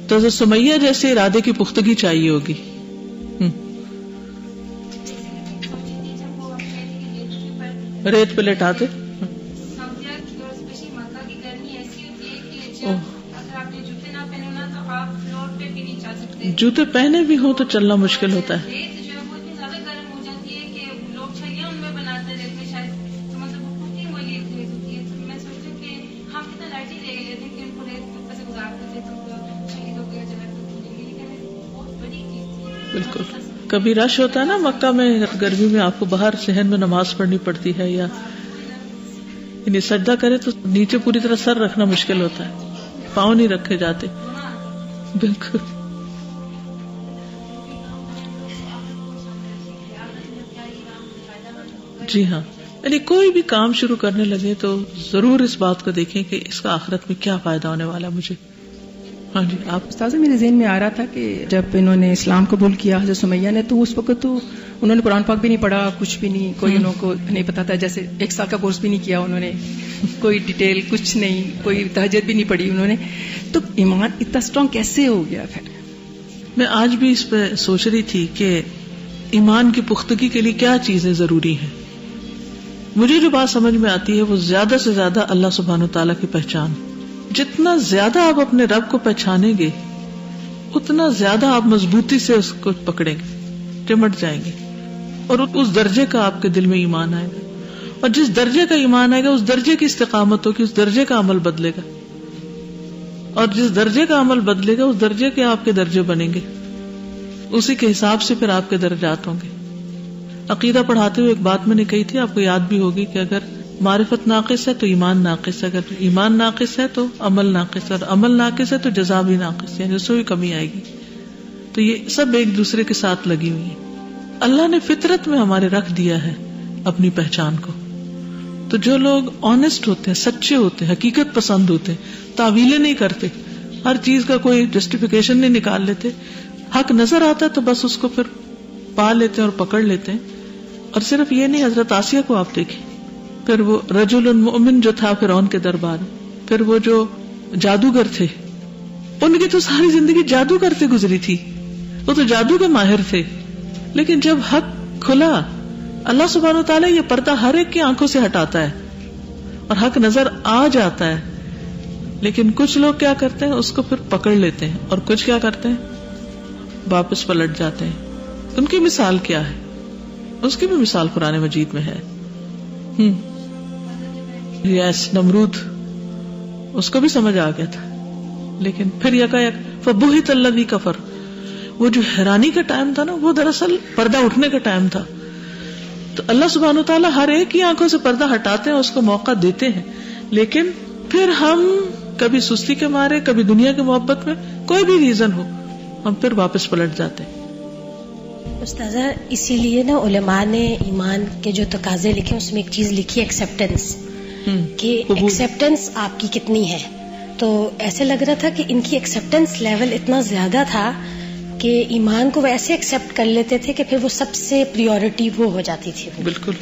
تو حضرت سمیہ جیسے ارادے کی پختگی چاہیے ہوگی۔ ریت پہ لٹاتے جوتے پہنے بھی ہوں تو چلنا مشکل ہوتا ہے. بالکل. کبھی رش ہوتا ہے نا مکہ میں گرمی میں، آپ کو باہر صحن میں نماز پڑھنی پڑتی ہے، یا یعنی سجدہ کرے تو نیچے پوری طرح سر رکھنا مشکل ہوتا ہے، پاؤں نہیں رکھے جاتے. بالکل. جی ہاں، یعنی کوئی بھی کام شروع کرنے لگے تو ضرور اس بات کو دیکھیں کہ اس کا آخرت میں کیا فائدہ ہونے والا مجھے. ہاں جی. آپ استاذہ میرے ذہن میں آ رہا تھا کہ جب انہوں نے اسلام قبول کیا حضرت سمیہ نے، تو اس وقت تو انہوں نے قرآن پاک بھی نہیں پڑھا، کچھ بھی نہیں، کوئی انہوں کو نہیں پتا تھا، جیسے 1 سال کا کورس بھی نہیں کیا انہوں نے، کوئی ڈیٹیل کچھ نہیں، کوئی تہجد بھی نہیں پڑھی انہوں نے. تو ایمان اتنا اسٹرانگ کیسے ہو گیا پھر؟ میں آج بھی اس پہ سوچ رہی تھی کہ ایمان کی پختگی کے لیے کیا چیزیں ضروری ہیں. مجھے جو بات سمجھ میں آتی ہے وہ زیادہ سے زیادہ اللہ سبحانہ وتعالیٰ کی پہچان. جتنا زیادہ آپ اپنے رب کو پہچانیں گے اتنا زیادہ آپ مضبوطی سے اس کو پکڑیں گے، چمٹ جائیں گے، اور اس درجے کا آپ کے دل میں ایمان آئے گا. اور جس درجے کا ایمان آئے گا اس درجے کی استقامت ہوگی، اس درجے کا عمل بدلے گا، اور جس درجے کا عمل بدلے گا اس درجے کے آپ کے درجے بنیں گے، اسی کے حساب سے پھر آپ کے درجات ہوں گے. عقیدہ پڑھاتے ہوئے ایک بات میں نے کہی تھی، آپ کو یاد بھی ہوگی، کہ اگر معرفت ناقص ہے تو ایمان ناقص ہے، اگر ایمان ناقص ہے تو عمل ناقص ہے، اور عمل ناقص ہے تو جزا بھی ناقص ہے، یعنی اس میں بھی کمی آئے گی. تو یہ سب ایک دوسرے کے ساتھ لگی ہوئی ہیں. اللہ نے فطرت میں ہمارے رکھ دیا ہے اپنی پہچان کو. تو جو لوگ آنےسٹ ہوتے ہیں، سچے ہوتے ہیں، حقیقت پسند ہوتے ہیں، تعویلیں نہیں کرتے، ہر چیز کا کوئی جسٹیفیکیشن نہیں نکال لیتے، حق نظر آتا ہے تو بس اس کو پھر پا لیتے ہیں اور پکڑ لیتے ہیں. اور صرف یہ نہیں، حضرت آسیہ کو آپ دیکھیں، پھر وہ رجل مؤمن جو تھا فرعون کے دربار، پھر وہ جو جادوگر تھے، ان کی تو ساری زندگی جادو کرتے گزری تھی، وہ تو جادو کے ماہر تھے. لیکن جب حق کھلا، اللہ سبحانہ وتعالیٰ یہ پردہ ہر ایک کی آنکھوں سے ہٹاتا ہے اور حق نظر آ جاتا ہے. لیکن کچھ لوگ کیا کرتے ہیں، اس کو پھر پکڑ لیتے ہیں، اور کچھ کیا کرتے ہیں، واپس پلٹ جاتے ہیں. ان کی مثال کیا ہے؟ اس کی بھی مثال قرآن مجید میں ہے. یس، نمرود، اس کو بھی سمجھ آ گیا تھا، لیکن پھر یکایک فبہت الذی کفر، وہ جو حیرانی کا ٹائم تھا نا، وہ دراصل پردہ اٹھنے کا ٹائم تھا. تو اللہ سبحانہ وتعالیٰ ہر ایک کی آنکھوں سے پردہ ہٹاتے ہیں، اس کو موقع دیتے ہیں، لیکن پھر ہم کبھی سستی کے مارے، کبھی دنیا کی محبت میں، کوئی بھی ریزن ہو، ہم پھر واپس پلٹ جاتے ہیں. استاذہ اسی لیے نا علماء نے ایمان کے جو تقاضے لکھے اس میں ایک چیز لکھی ایکسیپٹنس، کہ ایکسیپٹنس آپ کی کتنی ہے. تو ایسے لگ رہا تھا کہ ان کی ایکسیپٹنس لیول اتنا زیادہ تھا کہ ایمان کو وہ ایسے ایکسیپٹ کر لیتے تھے کہ پھر وہ سب سے پریورٹی وہ ہو جاتی تھی. بالکل.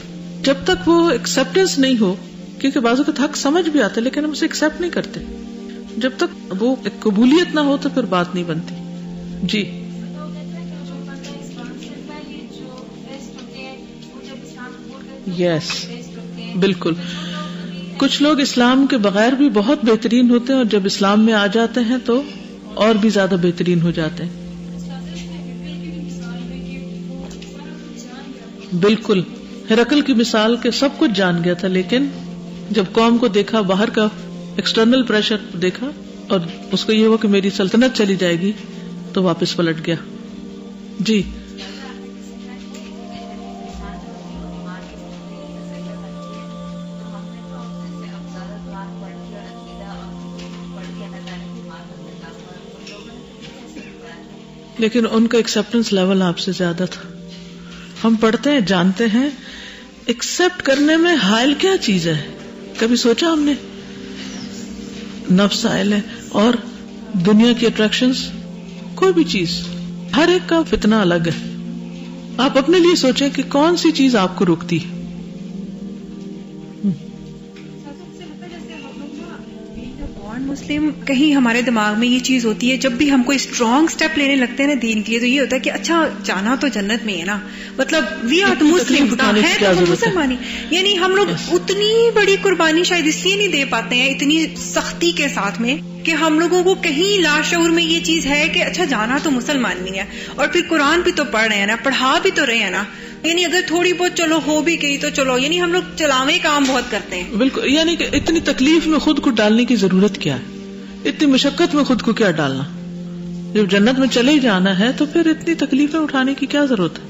جب تک وہ ایکسیپٹنس نہیں ہو، کیونکہ بعض اوقات حق سمجھ بھی آتا ہے لیکن ہم اسے ایکسیپٹ نہیں کرتے، جب تک وہ قبولیت نہ ہو تو پھر بات نہیں بنتی. جی یس، بالکل. کچھ لوگ اسلام کے بغیر بھی بہت بہترین ہوتے ہیں، اور جب اسلام میں آ جاتے ہیں تو اور بھی زیادہ بہترین ہو جاتے ہیں. بالکل. ہرقل کی مثال کے سب کچھ جان گیا تھا، لیکن جب قوم کو دیکھا، باہر کا ایکسٹرنل پریشر دیکھا، اور اس کو یہ ہوا کہ میری سلطنت چلی جائے گی، تو واپس پلٹ گیا. جی لیکن ان کا ایکسپٹنس لیول آپ سے زیادہ تھا. ہم پڑھتے ہیں، جانتے ہیں، ایکسپٹ کرنے میں حائل کیا چیز ہے؟ کبھی سوچا ہم نے؟ نفس حائل ہے، اور دنیا کی اٹریکشنز، کوئی بھی چیز، ہر ایک کا فتنہ الگ ہے. آپ اپنے لیے سوچیں کہ کون سی چیز آپ کو روکتی ہے. مسلم کہیں ہمارے دماغ میں یہ چیز ہوتی ہے، جب بھی ہم کوئی اسٹرانگ اسٹیپ لینے لگتے ہیں نا دین کے لیے، تو یہ ہوتا ہے کہ اچھا جانا تو جنت میں ہے نا، مطلب وی آر مسلم ہے تو مسلمانی، یعنی ہم لوگ اتنی بڑی قربانی شاید اس لیے نہیں دے پاتے ہیں اتنی سختی کے ساتھ میں کہ ہم لوگوں کو کہیں لاشعور میں یہ چیز ہے کہ اچھا جانا تو مسلمان نہیں ہے، اور پھر قرآن بھی تو پڑھ رہے ہیں نا، پڑھا بھی تو رہے ہیں نا، یعنی اگر تھوڑی بہت چلو ہو بھی گئی تو چلو، یعنی ہم لوگ چلاویں کام بہت کرتے ہیں. بالکل، یعنی کہ اتنی تکلیف میں خود کو ڈالنے کی ضرورت کیا ہے، اتنی مشقت میں خود کو کیا ڈالنا، جب جنت میں چلے جانا ہے تو پھر اتنی تکلیفیں اٹھانے کی کیا ضرورت ہے.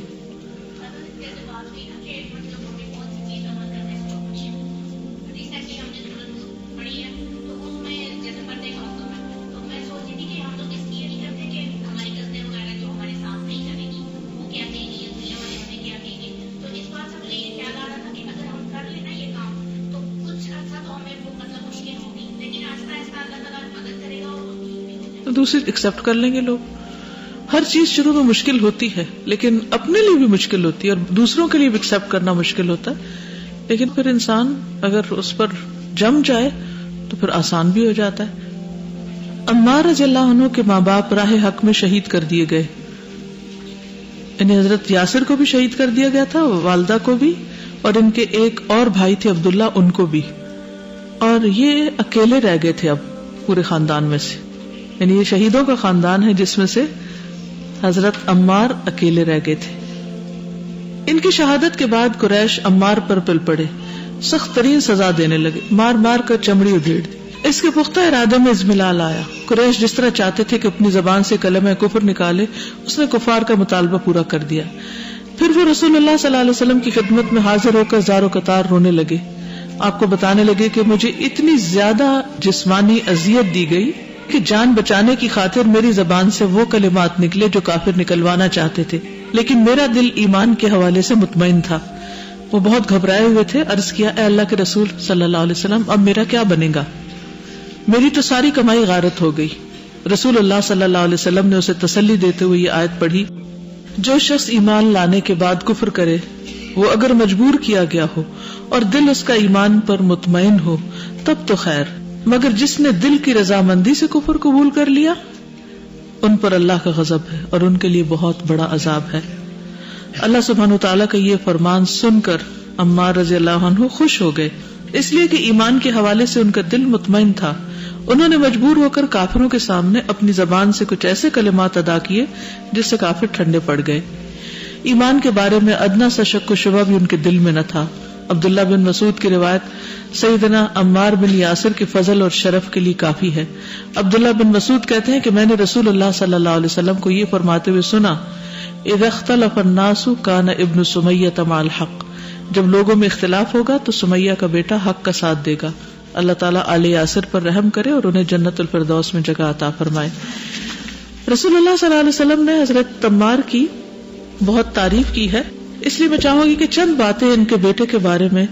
دوسری ایکسپٹ کر لیں گے لوگ. ہر چیز شروع میں مشکل ہوتی ہے، لیکن اپنے لیے بھی مشکل ہوتی ہے اور دوسروں کے لیے بھی ایکسپٹ کرنا مشکل ہوتا ہے، لیکن پھر انسان اگر اس پر جم جائے تو پھر آسان بھی ہو جاتا ہے. عمار رضی اللہ عنہ کے ماں باپ راہ حق میں شہید کر دیے گئے، یعنی حضرت یاسر کو بھی شہید کر دیا گیا تھا، والدہ کو بھی، اور ان کے ایک اور بھائی تھے عبداللہ، ان کو بھی، اور یہ اکیلے رہ گئے تھے اب پورے خاندان میں سے. یعنی یہ شہیدوں کا خاندان ہے جس میں سے حضرت عمار اکیلے رہ گئے تھے. ان کی شہادت کے بعد قریش عمار پر پل پڑے، سخت ترین سزا دینے لگے، مار مار کر چمڑی ادھیڑ دی. اس کے پختہ ارادے میں اضملال آیا. قریش جس طرح چاہتے تھے کہ اپنی زبان سے کلمہ کفر نکالے، اس نے کفار کا مطالبہ پورا کر دیا. پھر وہ رسول اللہ صلی اللہ علیہ وسلم کی خدمت میں حاضر ہو کر زار و قطار رونے لگے. آپ کو بتانے لگے کہ مجھے اتنی زیادہ جسمانی اذیت دی گئی کہ جان بچانے کی خاطر میری زبان سے وہ کلمات نکلے جو کافر نکلوانا چاہتے تھے، لیکن میرا دل ایمان کے حوالے سے مطمئن تھا. وہ بہت گھبرائے ہوئے تھے. عرض کیا، اے اللہ کے رسول صلی اللہ علیہ وسلم، اب میرا کیا بنے گا؟ میری تو ساری کمائی غارت ہو گئی. رسول اللہ صلی اللہ علیہ وسلم نے اسے تسلی دیتے ہوئے یہ آیت پڑھی، جو شخص ایمان لانے کے بعد کفر کرے، وہ اگر مجبور کیا گیا ہو اور دل اس کا ایمان پر مطمئن ہو تب تو خیر، مگر جس نے دل کی رضامندی سے کفر قبول کر لیا ان پر اللہ کا غضب ہے اور ان کے لیے بہت بڑا عذاب ہے. اللہ سبحانہ وتعالیٰ کا یہ فرمان سن کر عمار رضی اللہ عنہ خوش ہو گئے، اس لیے کہ ایمان کے حوالے سے ان کا دل مطمئن تھا. انہوں نے مجبور ہو کر کافروں کے سامنے اپنی زبان سے کچھ ایسے کلمات ادا کیے جس سے کافر ٹھنڈے پڑ گئے. ایمان کے بارے میں ادنا سا شک و شبہ بھی ان کے دل میں نہ تھا. عبداللہ بن مسعود کی روایت سیدنا عمار بن یاسر کے فضل اور شرف کے لیے کافی ہے. عبداللہ بن مسعود کہتے ہیں کہ میں نے رسول اللہ صلی اللہ علیہ وسلم کو یہ فرماتے ہوئے سنا، اذا اختلف الناس کان ابن سمیہ مع الحق، جب لوگوں میں اختلاف ہوگا تو سمیہ کا بیٹا حق کا ساتھ دے گا. اللہ تعالیٰ آل یاسر پر رحم کرے اور انہیں جنت الفردوس میں جگہ عطا فرمائے. رسول اللہ صلی اللہ علیہ وسلم نے حضرت عمار کی بہت تعریف کی ہے، اس لیے میں چاہوں گی کہ چند باتیں ان کے بیٹے کے بارے میں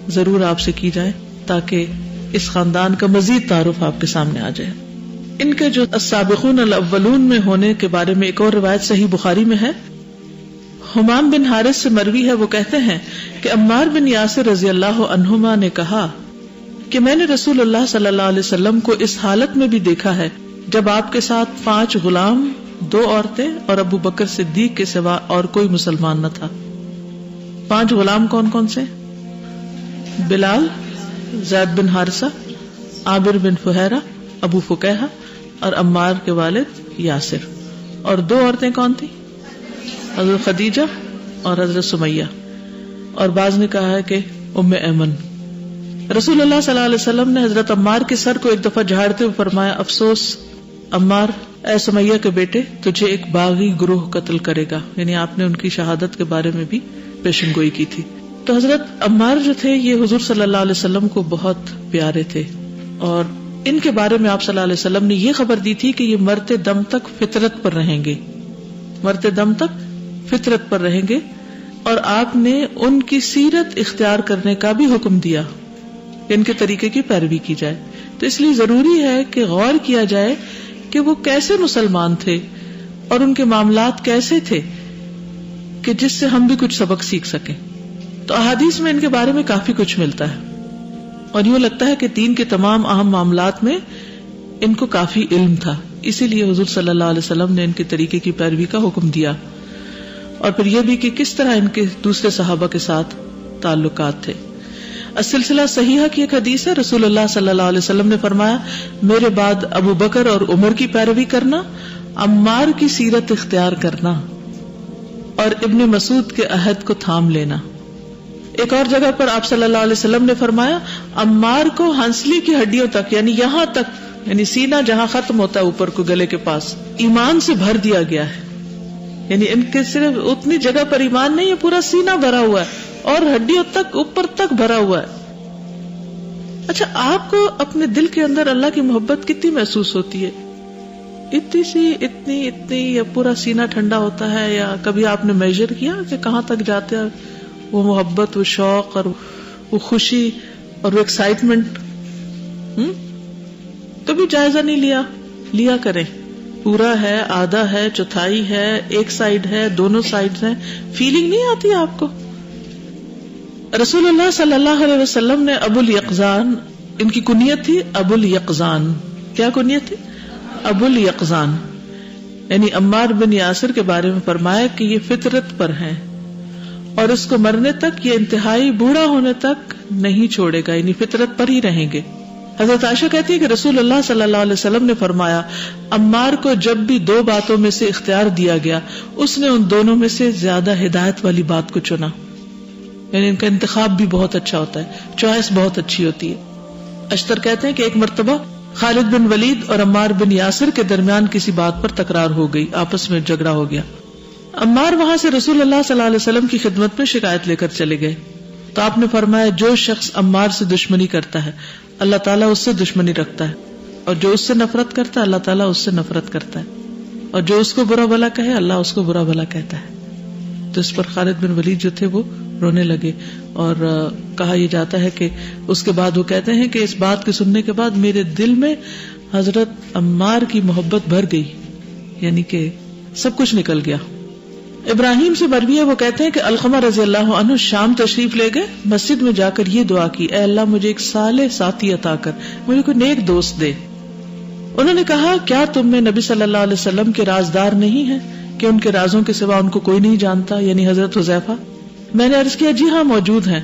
ضرور آپ سے کی جائیں تاکہ اس خاندان کا مزید تعارف آپ کے سامنے آ جائے. ان کے جو السابقون الاولون میں ہونے کے بارے میں ایک اور روایت صحیح بخاری میں ہے. حمام بن حارث سے مروی ہے، وہ کہتے ہیں کہ عمار بن یاسر رضی اللہ عنہما نے کہا کہ میں نے رسول اللہ صلی اللہ علیہ وسلم کو اس حالت میں بھی دیکھا ہے جب آپ کے ساتھ 5 غلام، 2 عورتیں اور ابو بکر صدیق کے سوا اور کوئی مسلمان نہ تھا. 5 غلام کون کون سے؟ بلال، زید بن حارثہ، عامر بن فہیرہ، ابو فکیہہ اور عمار کے والد یاسر. اور 2 عورتیں کون تھی؟ حضرت خدیجہ اور حضرت سمیہ، اور بعض نے کہا ہے کہ ام ایمن. رسول اللہ صلی اللہ علیہ وسلم نے حضرت عمار کے سر کو ایک دفعہ جھاڑتے ہوئے فرمایا، افسوس عمار، اے سمیہ کے بیٹے، تجھے ایک باغی گروہ قتل کرے گا. یعنی آپ نے ان کی شہادت کے بارے میں بھی پیشن گوئی کی تھی. تو حضرت عمار جو تھے یہ حضور صلی اللہ علیہ وسلم کو بہت پیارے تھے، اور ان کے بارے میں آپ صلی اللہ علیہ وسلم نے یہ خبر دی تھی کہ یہ مرتے دم تک فطرت پر رہیں گے، مرتے دم تک فطرت پر رہیں گے. اور آپ نے ان کی سیرت اختیار کرنے کا بھی حکم دیا کہ ان کے طریقے کی پیروی کی جائے. تو اس لیے ضروری ہے کہ غور کیا جائے کہ وہ کیسے مسلمان تھے اور ان کے معاملات کیسے تھے کہ جس سے ہم بھی کچھ سبق سیکھ سکیں. تو احادیث میں ان کے بارے میں کافی کچھ ملتا ہے، اور یوں لگتا ہے کہ دین کے تمام اہم معاملات میں ان کو کافی علم تھا، اسی لیے حضور صلی اللہ علیہ وسلم نے ان کے طریقے کی پیروی کا حکم دیا. اور پھر یہ بھی کہ کس طرح ان کے دوسرے صحابہ کے ساتھ تعلقات تھے. السلسلہ صحیحہ کی ایک حدیث ہے، رسول اللہ صلی اللہ علیہ وسلم نے فرمایا میرے بعد ابو بکر اور عمر کی پیروی کرنا، عمار کی سیرت اختیار کرنا اور ابن مسعود کے عہد کو تھام لینا۔ ایک اور جگہ پر آپ صلی اللہ علیہ وسلم نے فرمایا عمار کو ہنسلی کی ہڈیوں تک، یعنی یہاں تک، یعنی سینہ جہاں ختم ہوتا ہے اوپر کو گلے کے پاس، ایمان سے بھر دیا گیا ہے۔ یعنی ان کے صرف اتنی جگہ پر ایمان نہیں ہے، پورا سینہ بھرا ہوا ہے اور ہڈیوں تک اوپر تک بھرا ہوا ہے۔ اچھا، آپ کو اپنے دل کے اندر اللہ کی محبت کتنی محسوس ہوتی ہے؟ اتنی سی، اتنی، یا پورا سینہ ٹھنڈا ہوتا ہے؟ یا کبھی آپ نے میجر کیا کہ کہاں تک جاتے ہیں وہ محبت، وہ شوق اور وہ خوشی اور وہ ایکسائٹمنٹ؟ کبھی جائزہ نہیں لیا کریں۔ پورا ہے، آدھا ہے، چوتھائی ہے، ایک سائڈ ہے، دونوں سائڈ ہیں، فیلنگ نہیں آتی آپ کو؟ رسول اللہ صلی اللہ علیہ وسلم نے ابو الیقظان، ان کی کنیت تھی ابو الیقظان، کیا کنیت تھی؟ ابو الیقظان، یعنی عمار بن یاسر کے بارے میں فرمایا کہ یہ فطرت پر ہیں اور اس کو مرنے تک، یہ انتہائی بوڑھا ہونے تک نہیں چھوڑے گا، یعنی فطرت پر ہی رہیں گے۔ حضرت عائشہ کہتی ہے کہ رسول اللہ صلی اللہ علیہ وسلم نے فرمایا عمار کو جب بھی دو باتوں میں سے اختیار دیا گیا اس نے ان دونوں میں سے زیادہ ہدایت والی بات کو چنا، یعنی ان کا انتخاب بھی بہت اچھا ہوتا ہے، چوائس بہت اچھی ہوتی ہے۔ اشتر کہتے ہیں کہ ایک مرتبہ خالد بن ولید اور عمار بن یاسر کے درمیان کسی بات پر تکرار ہو گئی، آپس میں جھگڑا ہو گیا۔ عمار وہاں سے رسول اللہ صلی اللہ علیہ وسلم کی خدمت میں شکایت لے کر چلے گئے تو آپ نے فرمایا جو شخص عمار سے دشمنی کرتا ہے اللہ تعالیٰ اس سے دشمنی رکھتا ہے، اور جو اس سے نفرت کرتا ہے اللہ تعالیٰ اس سے نفرت کرتا ہے، اور جو اس کو برا بھلا کہے اللہ اس کو برا بھلا کہتا ہے۔ تو اس پر خالد بن ولید جو تھے وہ رونے لگے، اور کہا یہ جاتا ہے کہ اس کے بعد وہ کہتے ہیں کہ اس بات کے سننے کے بعد میرے دل میں حضرت عمار کی محبت بھر گئی، یعنی کہ سب کچھ نکل گیا۔ ابراہیم سے مروی ہے، وہ کہتے ہیں کہ علقمہ رضی اللہ عنہ شام تشریف لے گئے، مسجد میں جا کر یہ دعا کی اے اللہ مجھے ایک صالح ساتھی عطا کر، مجھے کوئی نیک دوست دے۔ انہوں نے کہا کیا تم میں نبی صلی اللہ علیہ وسلم کے رازدار نہیں ہیں کہ ان کے رازوں کے سوا ان کو کوئی نہیں جانتا، یعنی حضرت حذیفہ؟ میں نے عرض کیا جی ہاں موجود ہیں۔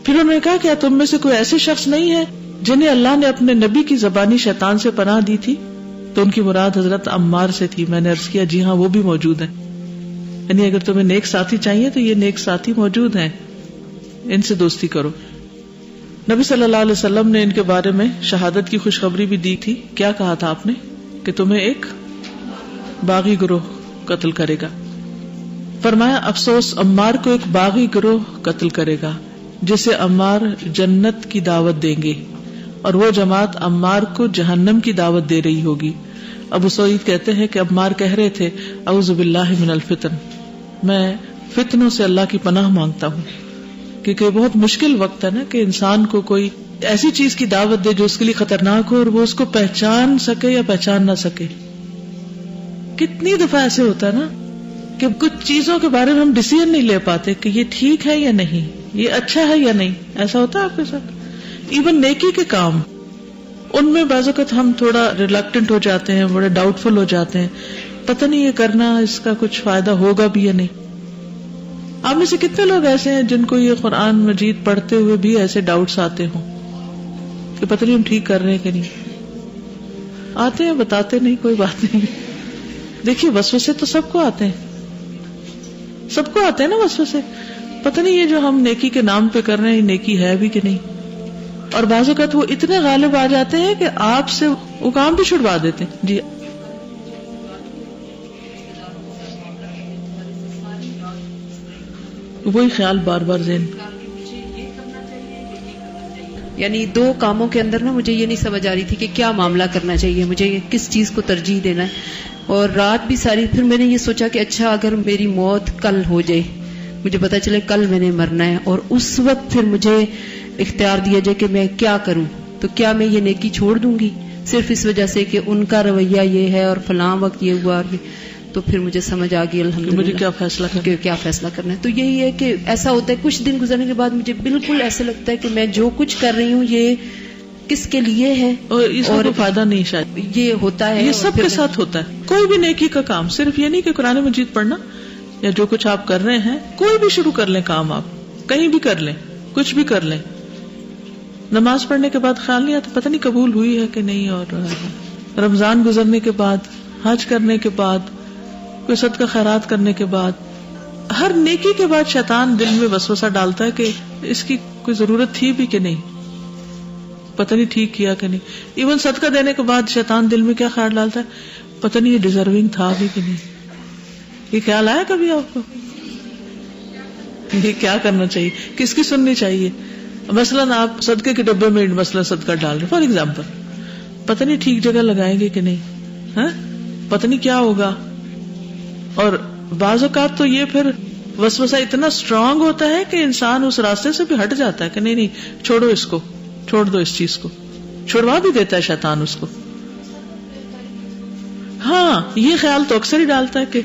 پھر انہوں نے کہا کیا تم میں سے کوئی ایسے شخص نہیں ہے جنہیں اللہ نے اپنے نبی کی زبانی شیطان سے پناہ دی تھی؟ تو ان کی مراد حضرت عمار سے تھی۔ میں نے عرض کیا جی ہاں وہ بھی موجود ہیں، یعنی اگر تمہیں نیک ساتھی چاہیے تو یہ نیک ساتھی موجود ہیں، ان سے دوستی کرو۔ نبی صلی اللہ علیہ وسلم نے ان کے بارے میں شہادت کی خوشخبری بھی دی تھی۔ کیا کہا تھا آپ نے کہ تمہیں ایک باغی گروہ قتل کرے گا۔ فرمایا افسوس عمار کو ایک باغی گروہ قتل کرے گا جسے عمار جنت کی دعوت دیں گے، اور وہ جماعت عمار کو جہنم کی دعوت دے رہی ہوگی۔ ابو سعید کہتے ہیں کہ عمار کہہ رہے تھے اعوذ باللہ من الفتن، میں فتنوں سے اللہ کی پناہ مانگتا ہوں، کیونکہ بہت مشکل وقت ہے نا کہ انسان کو کوئی ایسی چیز کی دعوت دے جو اس کے لیے خطرناک ہو اور وہ اس کو پہچان سکے یا پہچان نہ سکے۔ کتنی دفعہ ایسے ہوتا ہے نا کہ کچھ چیزوں کے بارے میں ہم ڈیسیژن نہیں لے پاتے کہ یہ ٹھیک ہے یا نہیں، یہ اچھا ہے یا نہیں۔ ایسا ہوتا ہے آپ کے ساتھ؟ ایون نیکی کے کام، ان میں بعض اوقات ہم تھوڑا ریلکٹنٹ ہو جاتے ہیں، بڑے ڈاؤٹ فل ہو جاتے ہیں، پتہ نہیں یہ کرنا اس کا کچھ فائدہ ہوگا بھی یا نہیں۔ آپ میں سے کتنے لوگ ایسے ہیں جن کو یہ قرآن مجید پڑھتے ہوئے بھی ایسے ڈاؤٹس آتے ہوں کہ پتہ نہیں ہم ٹھیک کر رہے ہیں کہ نہیں؟ آتے ہیں، بتاتے نہیں، کوئی بات نہیں۔ دیکھیے وسوسے تو سب کو آتے ہیں، سب کو آتے ہیں نا وسوسے، پتہ نہیں یہ جو ہم نیکی کے نام پہ کر رہے ہیں یہ نیکی ہے بھی کہ نہیں۔ اور بعض اوقات وہ اتنے غالب آ جاتے ہیں کہ آپ سے وہ کام بھی چھڑوا دیتے ہیں۔ جی وہی خیال بار بار ذہن، یعنی دو کاموں کے اندر نا مجھے یہ نہیں سمجھ آ رہی تھی کہ کیا معاملہ کرنا چاہیے، مجھے کس چیز کو ترجیح دینا ہے۔ اور رات بھی ساری پھر میں نے یہ سوچا کہ اچھا اگر میری موت کل ہو جائے، مجھے پتا چلے کل میں نے مرنا ہے، اور اس وقت پھر مجھے اختیار دیا جائے کہ میں کیا کروں، تو کیا میں یہ نیکی چھوڑ دوں گی صرف اس وجہ سے کہ ان کا رویہ یہ ہے اور فلاں وقت یہ ہوا، اور تو پھر مجھے سمجھ آ گئی الحمدللہ مجھے کیا فیصلہ کرنا ہے۔ تو یہی ہے کہ ایسا ہوتا ہے کچھ دن گزرنے کے بعد مجھے بالکل ایسا لگتا ہے کہ میں جو کچھ کر رہی ہوں یہ کس کے لیے ہے اور فائدہ نہیں، شاید یہ ہوتا ہے، یہ سب کے ساتھ ہوتا ہے۔ کوئی بھی نیکی کا کام صرف یہ نہیں کہ قرآن مجید پڑھنا یا جو کچھ آپ کر رہے ہیں، کوئی بھی شروع کر لیں کام، آپ کہیں بھی کر لیں، کچھ بھی کر لیں، نماز پڑھنے کے بعد خیال نہیں آتا پتہ نہیں قبول ہوئی ہے کہ نہیں، اور رمضان گزرنے کے بعد، حج کرنے کے بعد، کوئی صدقہ خیرات کرنے کے بعد، ہر نیکی کے بعد شیطان دل میں وسوسہ ڈالتا ہے کہ اس کی کوئی ضرورت تھی بھی کہ نہیں، پتہ نہیں ٹھیک کیا کہ نہیں. ایون صدقہ دینے کے بعد شیطان دل میں کیا خیال ڈالتا ہے، پتہ نہیں یہ ڈیزرونگ تھا بھی کہ نہیں. یہ خیال آیا کبھی آپ کو؟ یہ کیا کرنا چاہیے، کس کی سننی چاہیے؟ مثلاً آپ صدقے کے ڈبے میں مثلاً صدقہ ڈال رہے فار ایگزامپل، پتہ نہیں ٹھیک جگہ لگائیں گے کہ نہیں، ہاں پتہ نہیں کیا ہوگا. اور بعض اوقات تو یہ پھر وسوسہ اتنا اسٹرانگ ہوتا ہے کہ انسان اس راستے سے بھی ہٹ جاتا ہے کہ نہیں نہیں چھوڑو اس کو، چھوڑ دو اس چیز کو، چھوڑوا بھی دیتا ہے شیطان اس کو. ہاں یہ خیال تو اکثر ہی ڈالتا ہے کہ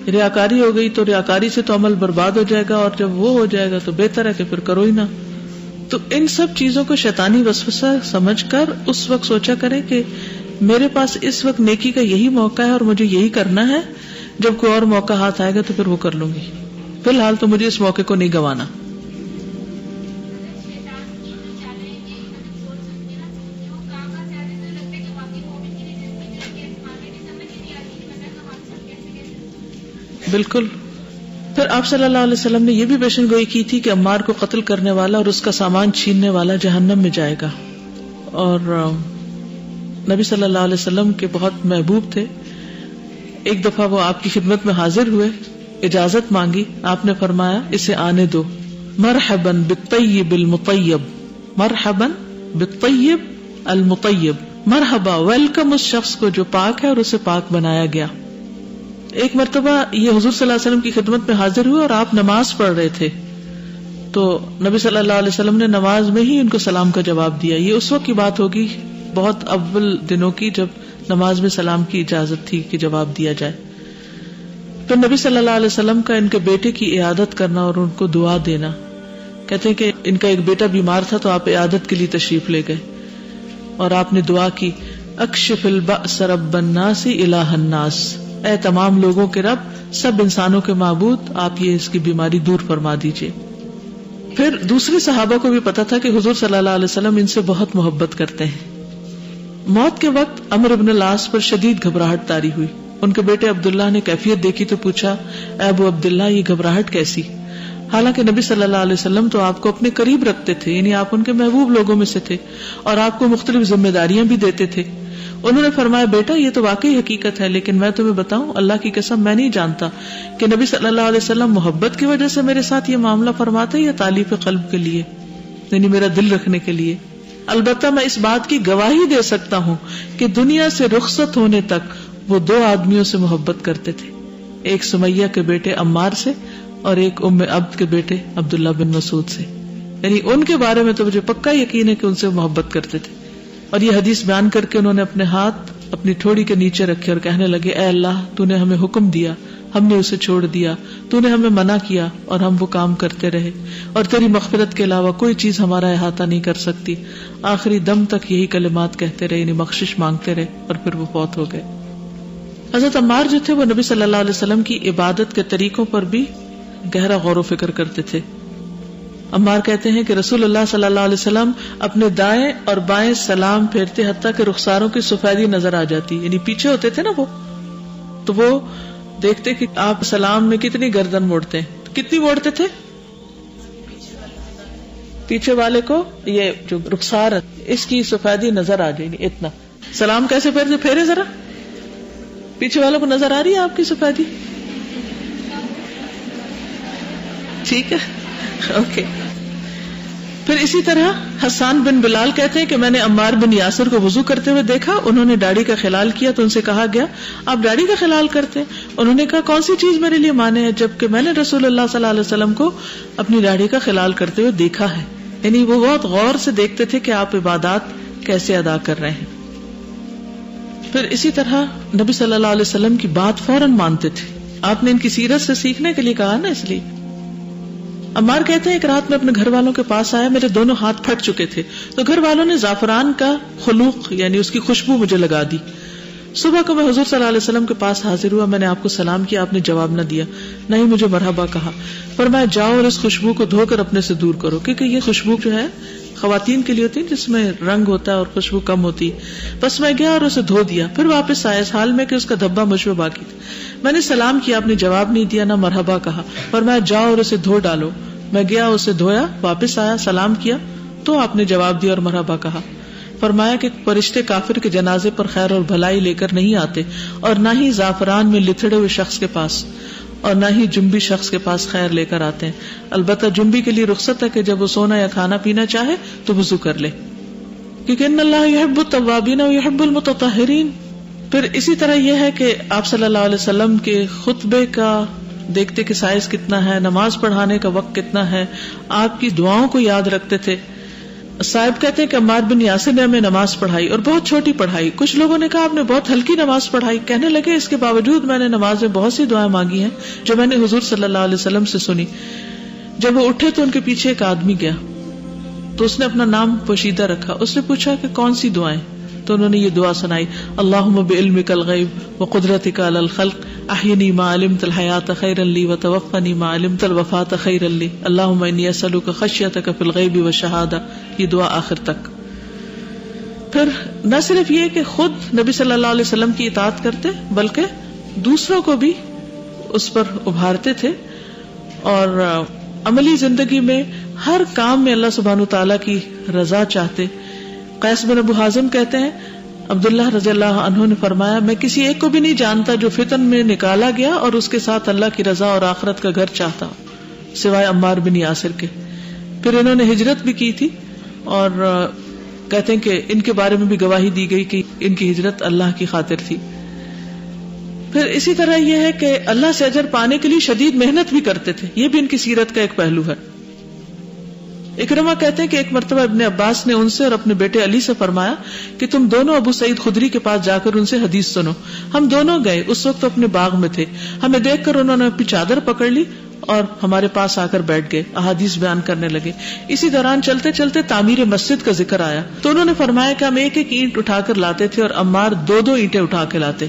ریاکاری ہو گئی تو ریاکاری سے تو عمل برباد ہو جائے گا، اور جب وہ ہو جائے گا تو بہتر ہے کہ پھر کرو ہی نہ. تو ان سب چیزوں کو شیطانی وسوسہ سمجھ کر اس وقت سوچا کریں کہ میرے پاس اس وقت نیکی کا یہی موقع ہے اور مجھے یہی کرنا ہے، جب کوئی اور موقع ہاتھ آئے گا تو پھر وہ کر لوں گی، فی الحال تو مجھے اس موقع کو نہیں گنوانا. بالکل. پھر آپ صلی اللہ علیہ وسلم نے یہ بھی پیشن گوئی کی تھی کہ عمار کو قتل کرنے والا اور اس کا سامان چھیننے والا جہنم میں جائے گا. اور نبی صلی اللہ علیہ وسلم کے بہت محبوب تھے. ایک دفعہ وہ آپ کی خدمت میں حاضر ہوئے، اجازت مانگی، آپ نے فرمایا اسے آنے دو. مرحباً بالطیب المطیب، مرحباً بالطیب المطیب، مرحبا ویلکم اس شخص کو جو پاک ہے اور اسے پاک بنایا گیا. ایک مرتبہ یہ حضور صلی اللہ علیہ وسلم کی خدمت میں حاضر ہوئے اور آپ نماز پڑھ رہے تھے، تو نبی صلی اللہ علیہ وسلم نے نماز میں ہی ان کو سلام کا جواب دیا. یہ اس وقت کی بات ہوگی بہت اول دنوں کی جب نماز میں سلام کی اجازت تھی کہ جواب دیا جائے. پھر نبی صلی اللہ علیہ وسلم کا ان کے بیٹے کی عیادت کرنا اور ان کو دعا دینا. کہتے ہیں کہ ان کا ایک بیٹا بیمار تھا تو آپ عیادت کے لیے تشریف لے گئے اور آپ نے دعا کی، اکشف البأس رب الناس الہ الناس، اے تمام لوگوں کے رب، سب انسانوں کے معبود، آپ یہ اس کی بیماری دور فرما دیجئے. پھر دوسرے صحابہ کو بھی پتا تھا کہ حضور صلی اللہ علیہ وسلم ان سے بہت محبت کرتے ہیں. موت کے وقت عمرو بن العاص پر شدید گھبراہٹ طاری ہوئی. ان کے بیٹے عبداللہ نے کیفیت دیکھی تو پوچھا، اے ابو عبداللہ یہ گھبراہٹ کیسی؟ حالانکہ نبی صلی اللہ علیہ وسلم تو آپ کو اپنے قریب رکھتے تھے، یعنی آپ ان کے محبوب لوگوں میں سے تھے اور آپ کو مختلف ذمہ داریاں بھی دیتے تھے. انہوں نے فرمایا، بیٹا یہ تو واقعی حقیقت ہے، لیکن میں تمہیں بتاؤں اللہ کی قسم میں نہیں جانتا کہ نبی صلی اللہ علیہ وسلم محبت کی وجہ سے میرے ساتھ یہ معاملہ فرماتے یا تالیف قلب کے لیے، یعنی میرا دل رکھنے کے لیے. البتہ میں اس بات کی گواہی دے سکتا ہوں کہ دنیا سے رخصت ہونے تک وہ دو آدمیوں سے محبت کرتے تھے، ایک سمیہ کے بیٹے عمار سے اور ایک ام عبد کے بیٹے عبداللہ بن مسعود سے. یعنی ان کے بارے میں تو مجھے پکا یقین ہے کہ ان سے محبت کرتے تھے. اور یہ حدیث بیان کر کے انہوں نے اپنے ہاتھ اپنی ٹھوڑی کے نیچے رکھے اور کہنے لگے، اے اللہ تو نے ہمیں حکم دیا، ہم نے اسے چھوڑ دیا، تو نے ہمیں منع کیا اور ہم وہ کام کرتے رہے، اور تیری مغفرت کے علاوہ کوئی چیز ہمارا احاطہ نہیں کر سکتی. آخری دم تک یہی کلمات کہتے رہے، یعنی بخشش مانگتے رہے، اور پھر وہ فوت ہو گئے. حضرت عمار جو تھے وہ نبی صلی اللہ علیہ وسلم کی عبادت کے طریقوں پر بھی گہرا غور و فکر کرتے تھے. عمار کہتے ہیں کہ رسول اللہ صلی اللہ علیہ وسلم اپنے دائیں اور بائیں سلام پھیرتے حتیٰ کہ رخساروں کی سفیدی نظر آ جاتی، یعنی پیچھے ہوتے تھے نا وہ، تو وہ دیکھتے کہ آپ سلام میں کتنی گردن موڑتے ہیں. کتنی موڑتے تھے؟ پیچھے والے کو یہ جو رخسار اس کی سفیدی نظر آ جائے، اتنا. سلام کیسے پھیرتے؟ پھیرے ذرا، پیچھے والوں کو نظر آ رہی ہے آپ کی سفیدی؟ ٹھیک ہے، اوکے. پھر اسی طرح حسان بن بلال کہتے ہیں کہ میں نے عمار بن یاسر کو وضو کرتے ہوئے دیکھا، انہوں نے داڑھی کا خلال کیا تو ان سے کہا گیا آپ داڑھی کا خلال کرتے ہیں؟ انہوں نے کہا کون سی چیز میرے لیے مانے ہے، جبکہ میں نے رسول اللہ صلی اللہ علیہ وسلم کو اپنی داڑھی کا خلال کرتے ہوئے دیکھا ہے. یعنی وہ بہت غور سے دیکھتے تھے کہ آپ عبادات کیسے ادا کر رہے ہیں. پھر اسی طرح نبی صلی اللہ علیہ وسلم کی بات فوراً مانتے تھے. آپ نے ان کی سیرت سے سیکھنے کے لیے کہا نا، اس لیے. عمار کہتے ہیں ایک رات میں اپنے گھر والوں کے پاس آیا، میرے دونوں ہاتھ پھٹ چکے تھے، تو گھر والوں نے زعفران کا خلوق یعنی اس کی خوشبو مجھے لگا دی. صبح کو میں حضور صلی اللہ علیہ وسلم کے پاس حاضر ہوا، میں نے آپ کو سلام کیا، آپ نے جواب نہ دیا، نہ ہی مجھے مرحبا کہا. فرمایا جاؤ اور اس خوشبو کو دھو کر اپنے سے دور کرو، کیونکہ یہ خوشبو جو ہے خواتین کے لیے ہوتی ہے جس میں رنگ ہوتا ہے اور خوشبو کم ہوتی ہے. بس میں گیا اور اسے دھو دیا، پھر واپس آیا اس حال میں کہ اس کا دھبا مجھ پہ باقی تھا. میں نے سلام کیا، آپ نے جواب نہیں دیا، نہ مرحبا کہا. فرمایا جاؤ اور اسے دھو ڈالو. میں گیا، اسے دھویا، واپس آیا، سلام کیا تو آپ نے جواب دیا اور مرحبا کہا. فرمایا کہ فرشتے کافر کے جنازے پر خیر اور بھلائی لے کر نہیں آتے، اور نہ ہی زعفران میں لتھڑے ہوئے شخص کے پاس، اور نہ ہی جنبی شخص کے پاس خیر لے کر آتے ہیں. البتہ جنبی کے لیے رخصت ہے کہ جب وہ سونا یا کھانا پینا چاہے تو وضو کر لے، کیونکہ ان اللہ یحب التوابین و یحب المتطہرین. پھر اسی طرح یہ ہے کہ آپ صلی اللہ علیہ وسلم کے خطبے کا دیکھتے کہ سائز کتنا ہے، نماز پڑھانے کا وقت کتنا ہے، آپ کی دعاؤں کو یاد رکھتے تھے. صاحب کہتے ہیں کہ عمار بن یاسر نے ہمیں نماز پڑھائی اور بہت چھوٹی پڑھائی. کچھ لوگوں نے کہا آپ نے بہت ہلکی نماز پڑھائی. کہنے لگے اس کے باوجود میں نے نماز میں بہت سی دعائیں مانگی ہیں جو میں نے حضور صلی اللہ علیہ وسلم سے سنی. جب وہ اٹھے تو ان کے پیچھے ایک آدمی گیا تو اس نے اپنا نام پوشیدہ رکھا. اس نے پوچھا کہ کون سی دعائیں؟ تو انہوں نے یہ دعا سنائی، اللہم بعلمک الغیب وقدرتک علی الخلق احینی ما علمت الحیات خیرا لی وتوفنی ما علمت الوفات خیرا لی اللہم انی اسألک خشیتک فی الغیب والشہادہ. یہ دعا آخر تک. پھر نہ صرف یہ کہ خود نبی صلی اللہ علیہ وسلم کی اطاعت کرتے بلکہ دوسروں کو بھی اس پر ابھارتے تھے، اور عملی زندگی میں ہر کام میں اللہ سبحانہ تعالیٰ کی رضا چاہتے. قیس بن ابو حازم کہتے ہیں عبداللہ رضی اللہ عنہ نے فرمایا میں کسی ایک کو بھی نہیں جانتا جو فتن میں نکالا گیا اور اس کے ساتھ اللہ کی رضا اور آخرت کا گھر چاہتا سوائے عمار بن یاسر کے. پھر انہوں نے ہجرت بھی کی تھی، اور کہتے ہیں کہ ان کے بارے میں بھی گواہی دی گئی کہ ان کی ہجرت اللہ کی خاطر تھی. پھر اسی طرح یہ ہے کہ اللہ سے اجر پانے کے لیے شدید محنت بھی کرتے تھے، یہ بھی ان کی سیرت کا ایک پہلو ہے. اکرمہ کہتے ہیں کہ ایک مرتبہ ابن عباس نے ان سے اور اپنے بیٹے علی سے فرمایا کہ تم دونوں ابو سعید خدری کے پاس جا کر ان سے حدیث سنو. ہم دونوں گئے، اس وقت تو اپنے باغ میں تھے. ہمیں دیکھ کر انہوں نے اپنی چادر پکڑ لی اور ہمارے پاس آ کر بیٹھ گئے، احادیث بیان کرنے لگے. اسی دوران چلتے چلتے تعمیر مسجد کا ذکر آیا تو انہوں نے فرمایا کہ ہم ایک ایک اینٹ اٹھا کر لاتے تھے اور عمار دو دو اینٹیں اٹھا کے لاتے.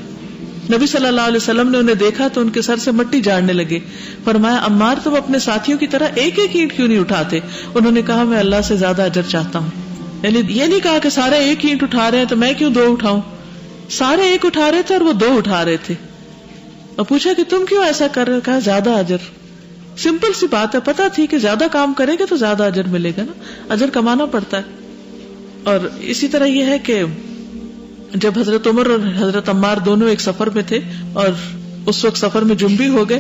نبی صلی اللہ علیہ وسلم نے انہیں دیکھا تو ان کے سر سے مٹی جھاڑنے لگے. فرمایا عمار تم اپنے ساتھیوں کی طرح ایک ایک اینٹ کیوں نہیں اٹھاتے؟ انہوں نے کہا میں اللہ سے زیادہ اجر چاہتا ہوں. یعنی یہ نہیں کہا کہ سارے ایک اینٹ اٹھا رہے ہیں تو میں کیوں دو اٹھاؤں. سارے ایک اٹھا رہے تھے اور وہ دو اٹھا رہے تھے. اور پوچھا کہ تم کیوں ایسا کر رہے؟ کہا زیادہ اجر. سمپل سی بات ہے، پتا تھی کہ زیادہ کام کرے گا تو زیادہ اجر ملے گا نا، اجر کمانا پڑتا ہے. اور اسی طرح یہ ہے کہ جب حضرت عمر اور حضرت عمار دونوں ایک سفر میں تھے اور اس وقت سفر میں جنبی ہو گئے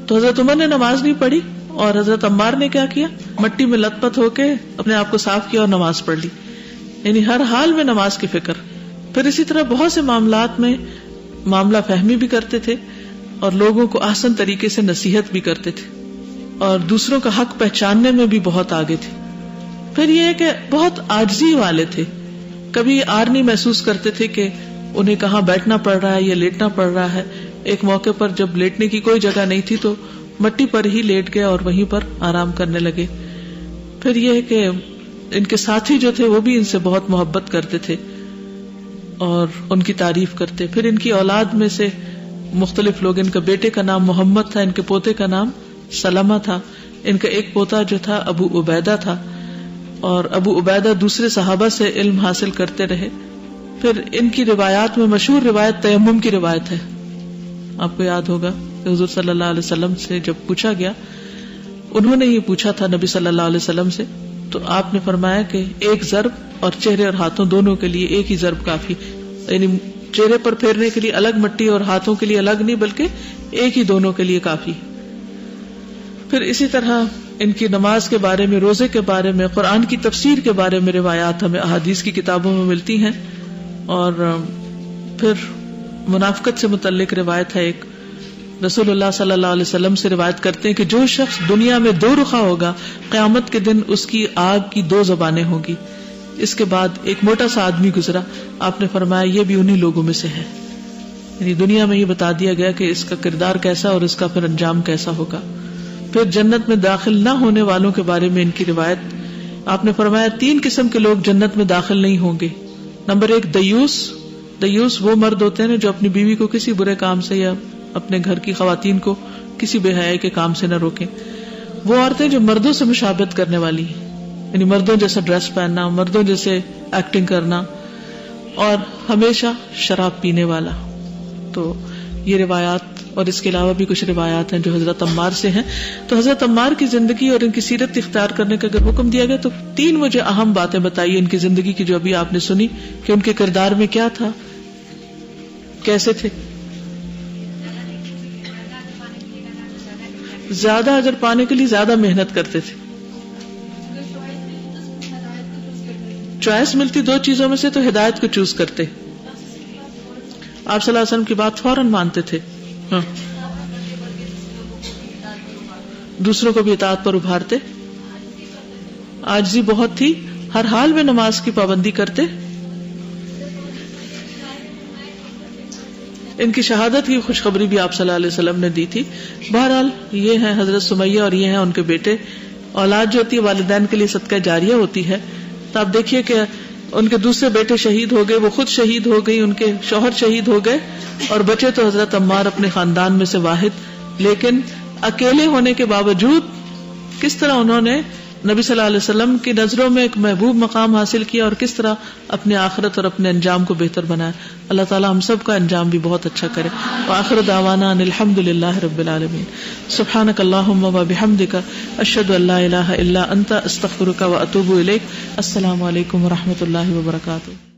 تو حضرت عمر نے نماز نہیں پڑھی اور حضرت عمار نے کیا کیا، مٹی میں لت پت ہو کے اپنے آپ کو صاف کیا اور نماز پڑھ لی. یعنی ہر حال میں نماز کی فکر. پھر اسی طرح بہت سے معاملات میں معاملہ فہمی بھی کرتے تھے اور لوگوں کو احسن طریقے سے نصیحت بھی کرتے تھے اور دوسروں کا حق پہچاننے میں بھی بہت آگے تھے. پھر یہ کہ بہت عاجزی والے تھے، کبھی آر نہیں محسوس کرتے تھے کہ انہیں کہاں بیٹھنا پڑ رہا ہے یا لیٹنا پڑ رہا ہے. ایک موقع پر جب لیٹنے کی کوئی جگہ نہیں تھی تو مٹی پر ہی لیٹ گئے اور وہیں پر آرام کرنے لگے. پھر یہ کہ ان کے ساتھی جو تھے وہ بھی ان سے بہت محبت کرتے تھے اور ان کی تعریف کرتے. پھر ان کی اولاد میں سے مختلف لوگ، ان کا بیٹے کا نام محمد تھا، ان کے پوتے کا نام سلمہ تھا، ان کا ایک پوتا جو تھا ابو عبیدہ تھا، اور ابو عبیدہ دوسرے صحابہ سے علم حاصل کرتے رہے. پھر ان کی روایات میں مشہور روایت تیمم کی روایت ہے. آپ کو یاد ہوگا کہ حضور صلی اللہ علیہ وسلم سے جب پوچھا گیا، انہوں نے یہ پوچھا تھا نبی صلی اللہ علیہ وسلم سے، تو آپ نے فرمایا کہ ایک ضرب اور چہرے اور ہاتھوں دونوں کے لیے ایک ہی ضرب کافی. یعنی چہرے پر پھیرنے کے لیے الگ مٹی اور ہاتھوں کے لیے الگ نہیں، بلکہ ایک ہی دونوں کے لیے کافی. پھر اسی طرح ان کی نماز کے بارے میں، روزے کے بارے میں، قرآن کی تفسیر کے بارے میں روایات ہمیں احادیث کی کتابوں میں ملتی ہیں. اور پھر منافقت سے متعلق روایت ہے ایک، رسول اللہ صلی اللہ علیہ وسلم سے روایت کرتے ہیں کہ جو شخص دنیا میں دو رخا ہوگا، قیامت کے دن اس کی آگ کی دو زبانیں ہوگی. اس کے بعد ایک موٹا سا آدمی گزرا، آپ نے فرمایا یہ بھی انہی لوگوں میں سے ہے. یعنی دنیا میں یہ بتا دیا گیا کہ اس کا کردار کیسا اور اس کا پھر انجام کیسا ہوگا. پھر جنت میں داخل نہ ہونے والوں کے بارے میں ان کی روایت، آپ نے فرمایا 3 قسم کے لوگ جنت میں داخل نہیں ہوں گے. نمبر 1 دیوس، دیوس وہ مرد ہوتے ہیں جو اپنی بیوی کو کسی برے کام سے یا اپنے گھر کی خواتین کو کسی بے حیائی کے کام سے نہ روکیں. وہ عورتیں جو مردوں سے مشابہت کرنے والی ہیں، یعنی مردوں جیسا ڈریس پہننا، مردوں جیسے ایکٹنگ کرنا، اور ہمیشہ شراب پینے والا. تو یہ روایات اور اس کے علاوہ بھی کچھ روایات ہیں جو حضرت عمار سے ہیں. تو حضرت عمار کی زندگی اور ان کی سیرت اختیار کرنے کا اگر حکم دیا گیا تو 3 مجھے اہم باتیں بتائیے ان کی زندگی کی جو ابھی آپ نے سنی کہ ان کے کردار میں کیا تھا، کیسے تھے. زیادہ اجر پانے کے لیے زیادہ محنت کرتے تھے. چوائس ملتی 2 چیزوں میں سے تو ہدایت کو چوز کرتے. آپ صلی اللہ علیہ وسلم کی بات فوراً مانتے تھے. ہاں. دوسروں کو بھی اطاعت پر ابھارتے. عاجزی بہت تھی، ہر حال میں نماز کی پابندی کرتے. ان کی شہادت کی خوشخبری بھی آپ صلی اللہ علیہ وسلم نے دی تھی. بہرحال یہ ہیں حضرت سمیہ اور یہ ہیں ان کے بیٹے. اولاد جو ہوتی ہے والدین کے لیے صدقہ جاریہ ہوتی ہے. تو آپ دیکھیے کہ ان کے دوسرے بیٹے شہید ہو گئے، وہ خود شہید ہو گئی، ان کے شوہر شہید ہو گئے، اور بچے تو حضرت عمار اپنے خاندان میں سے واحد. لیکن اکیلے ہونے کے باوجود کس طرح انہوں نے نبی صلی اللہ علیہ وسلم کی نظروں میں ایک محبوب مقام حاصل کیا اور کس طرح اپنے آخرت اور اپنے انجام کو بہتر بنایا. اللہ تعالی ہم سب کا انجام بھی بہت اچھا کرے. وآخر دعوانا ان الحمد للہ رب العالمین. سبحانک اللہم وبحمدک، اشہد ان لا الہ الا انت، استغفرک واتوب الیک. السلام علیکم ورحمۃ اللہ وبرکاتہ.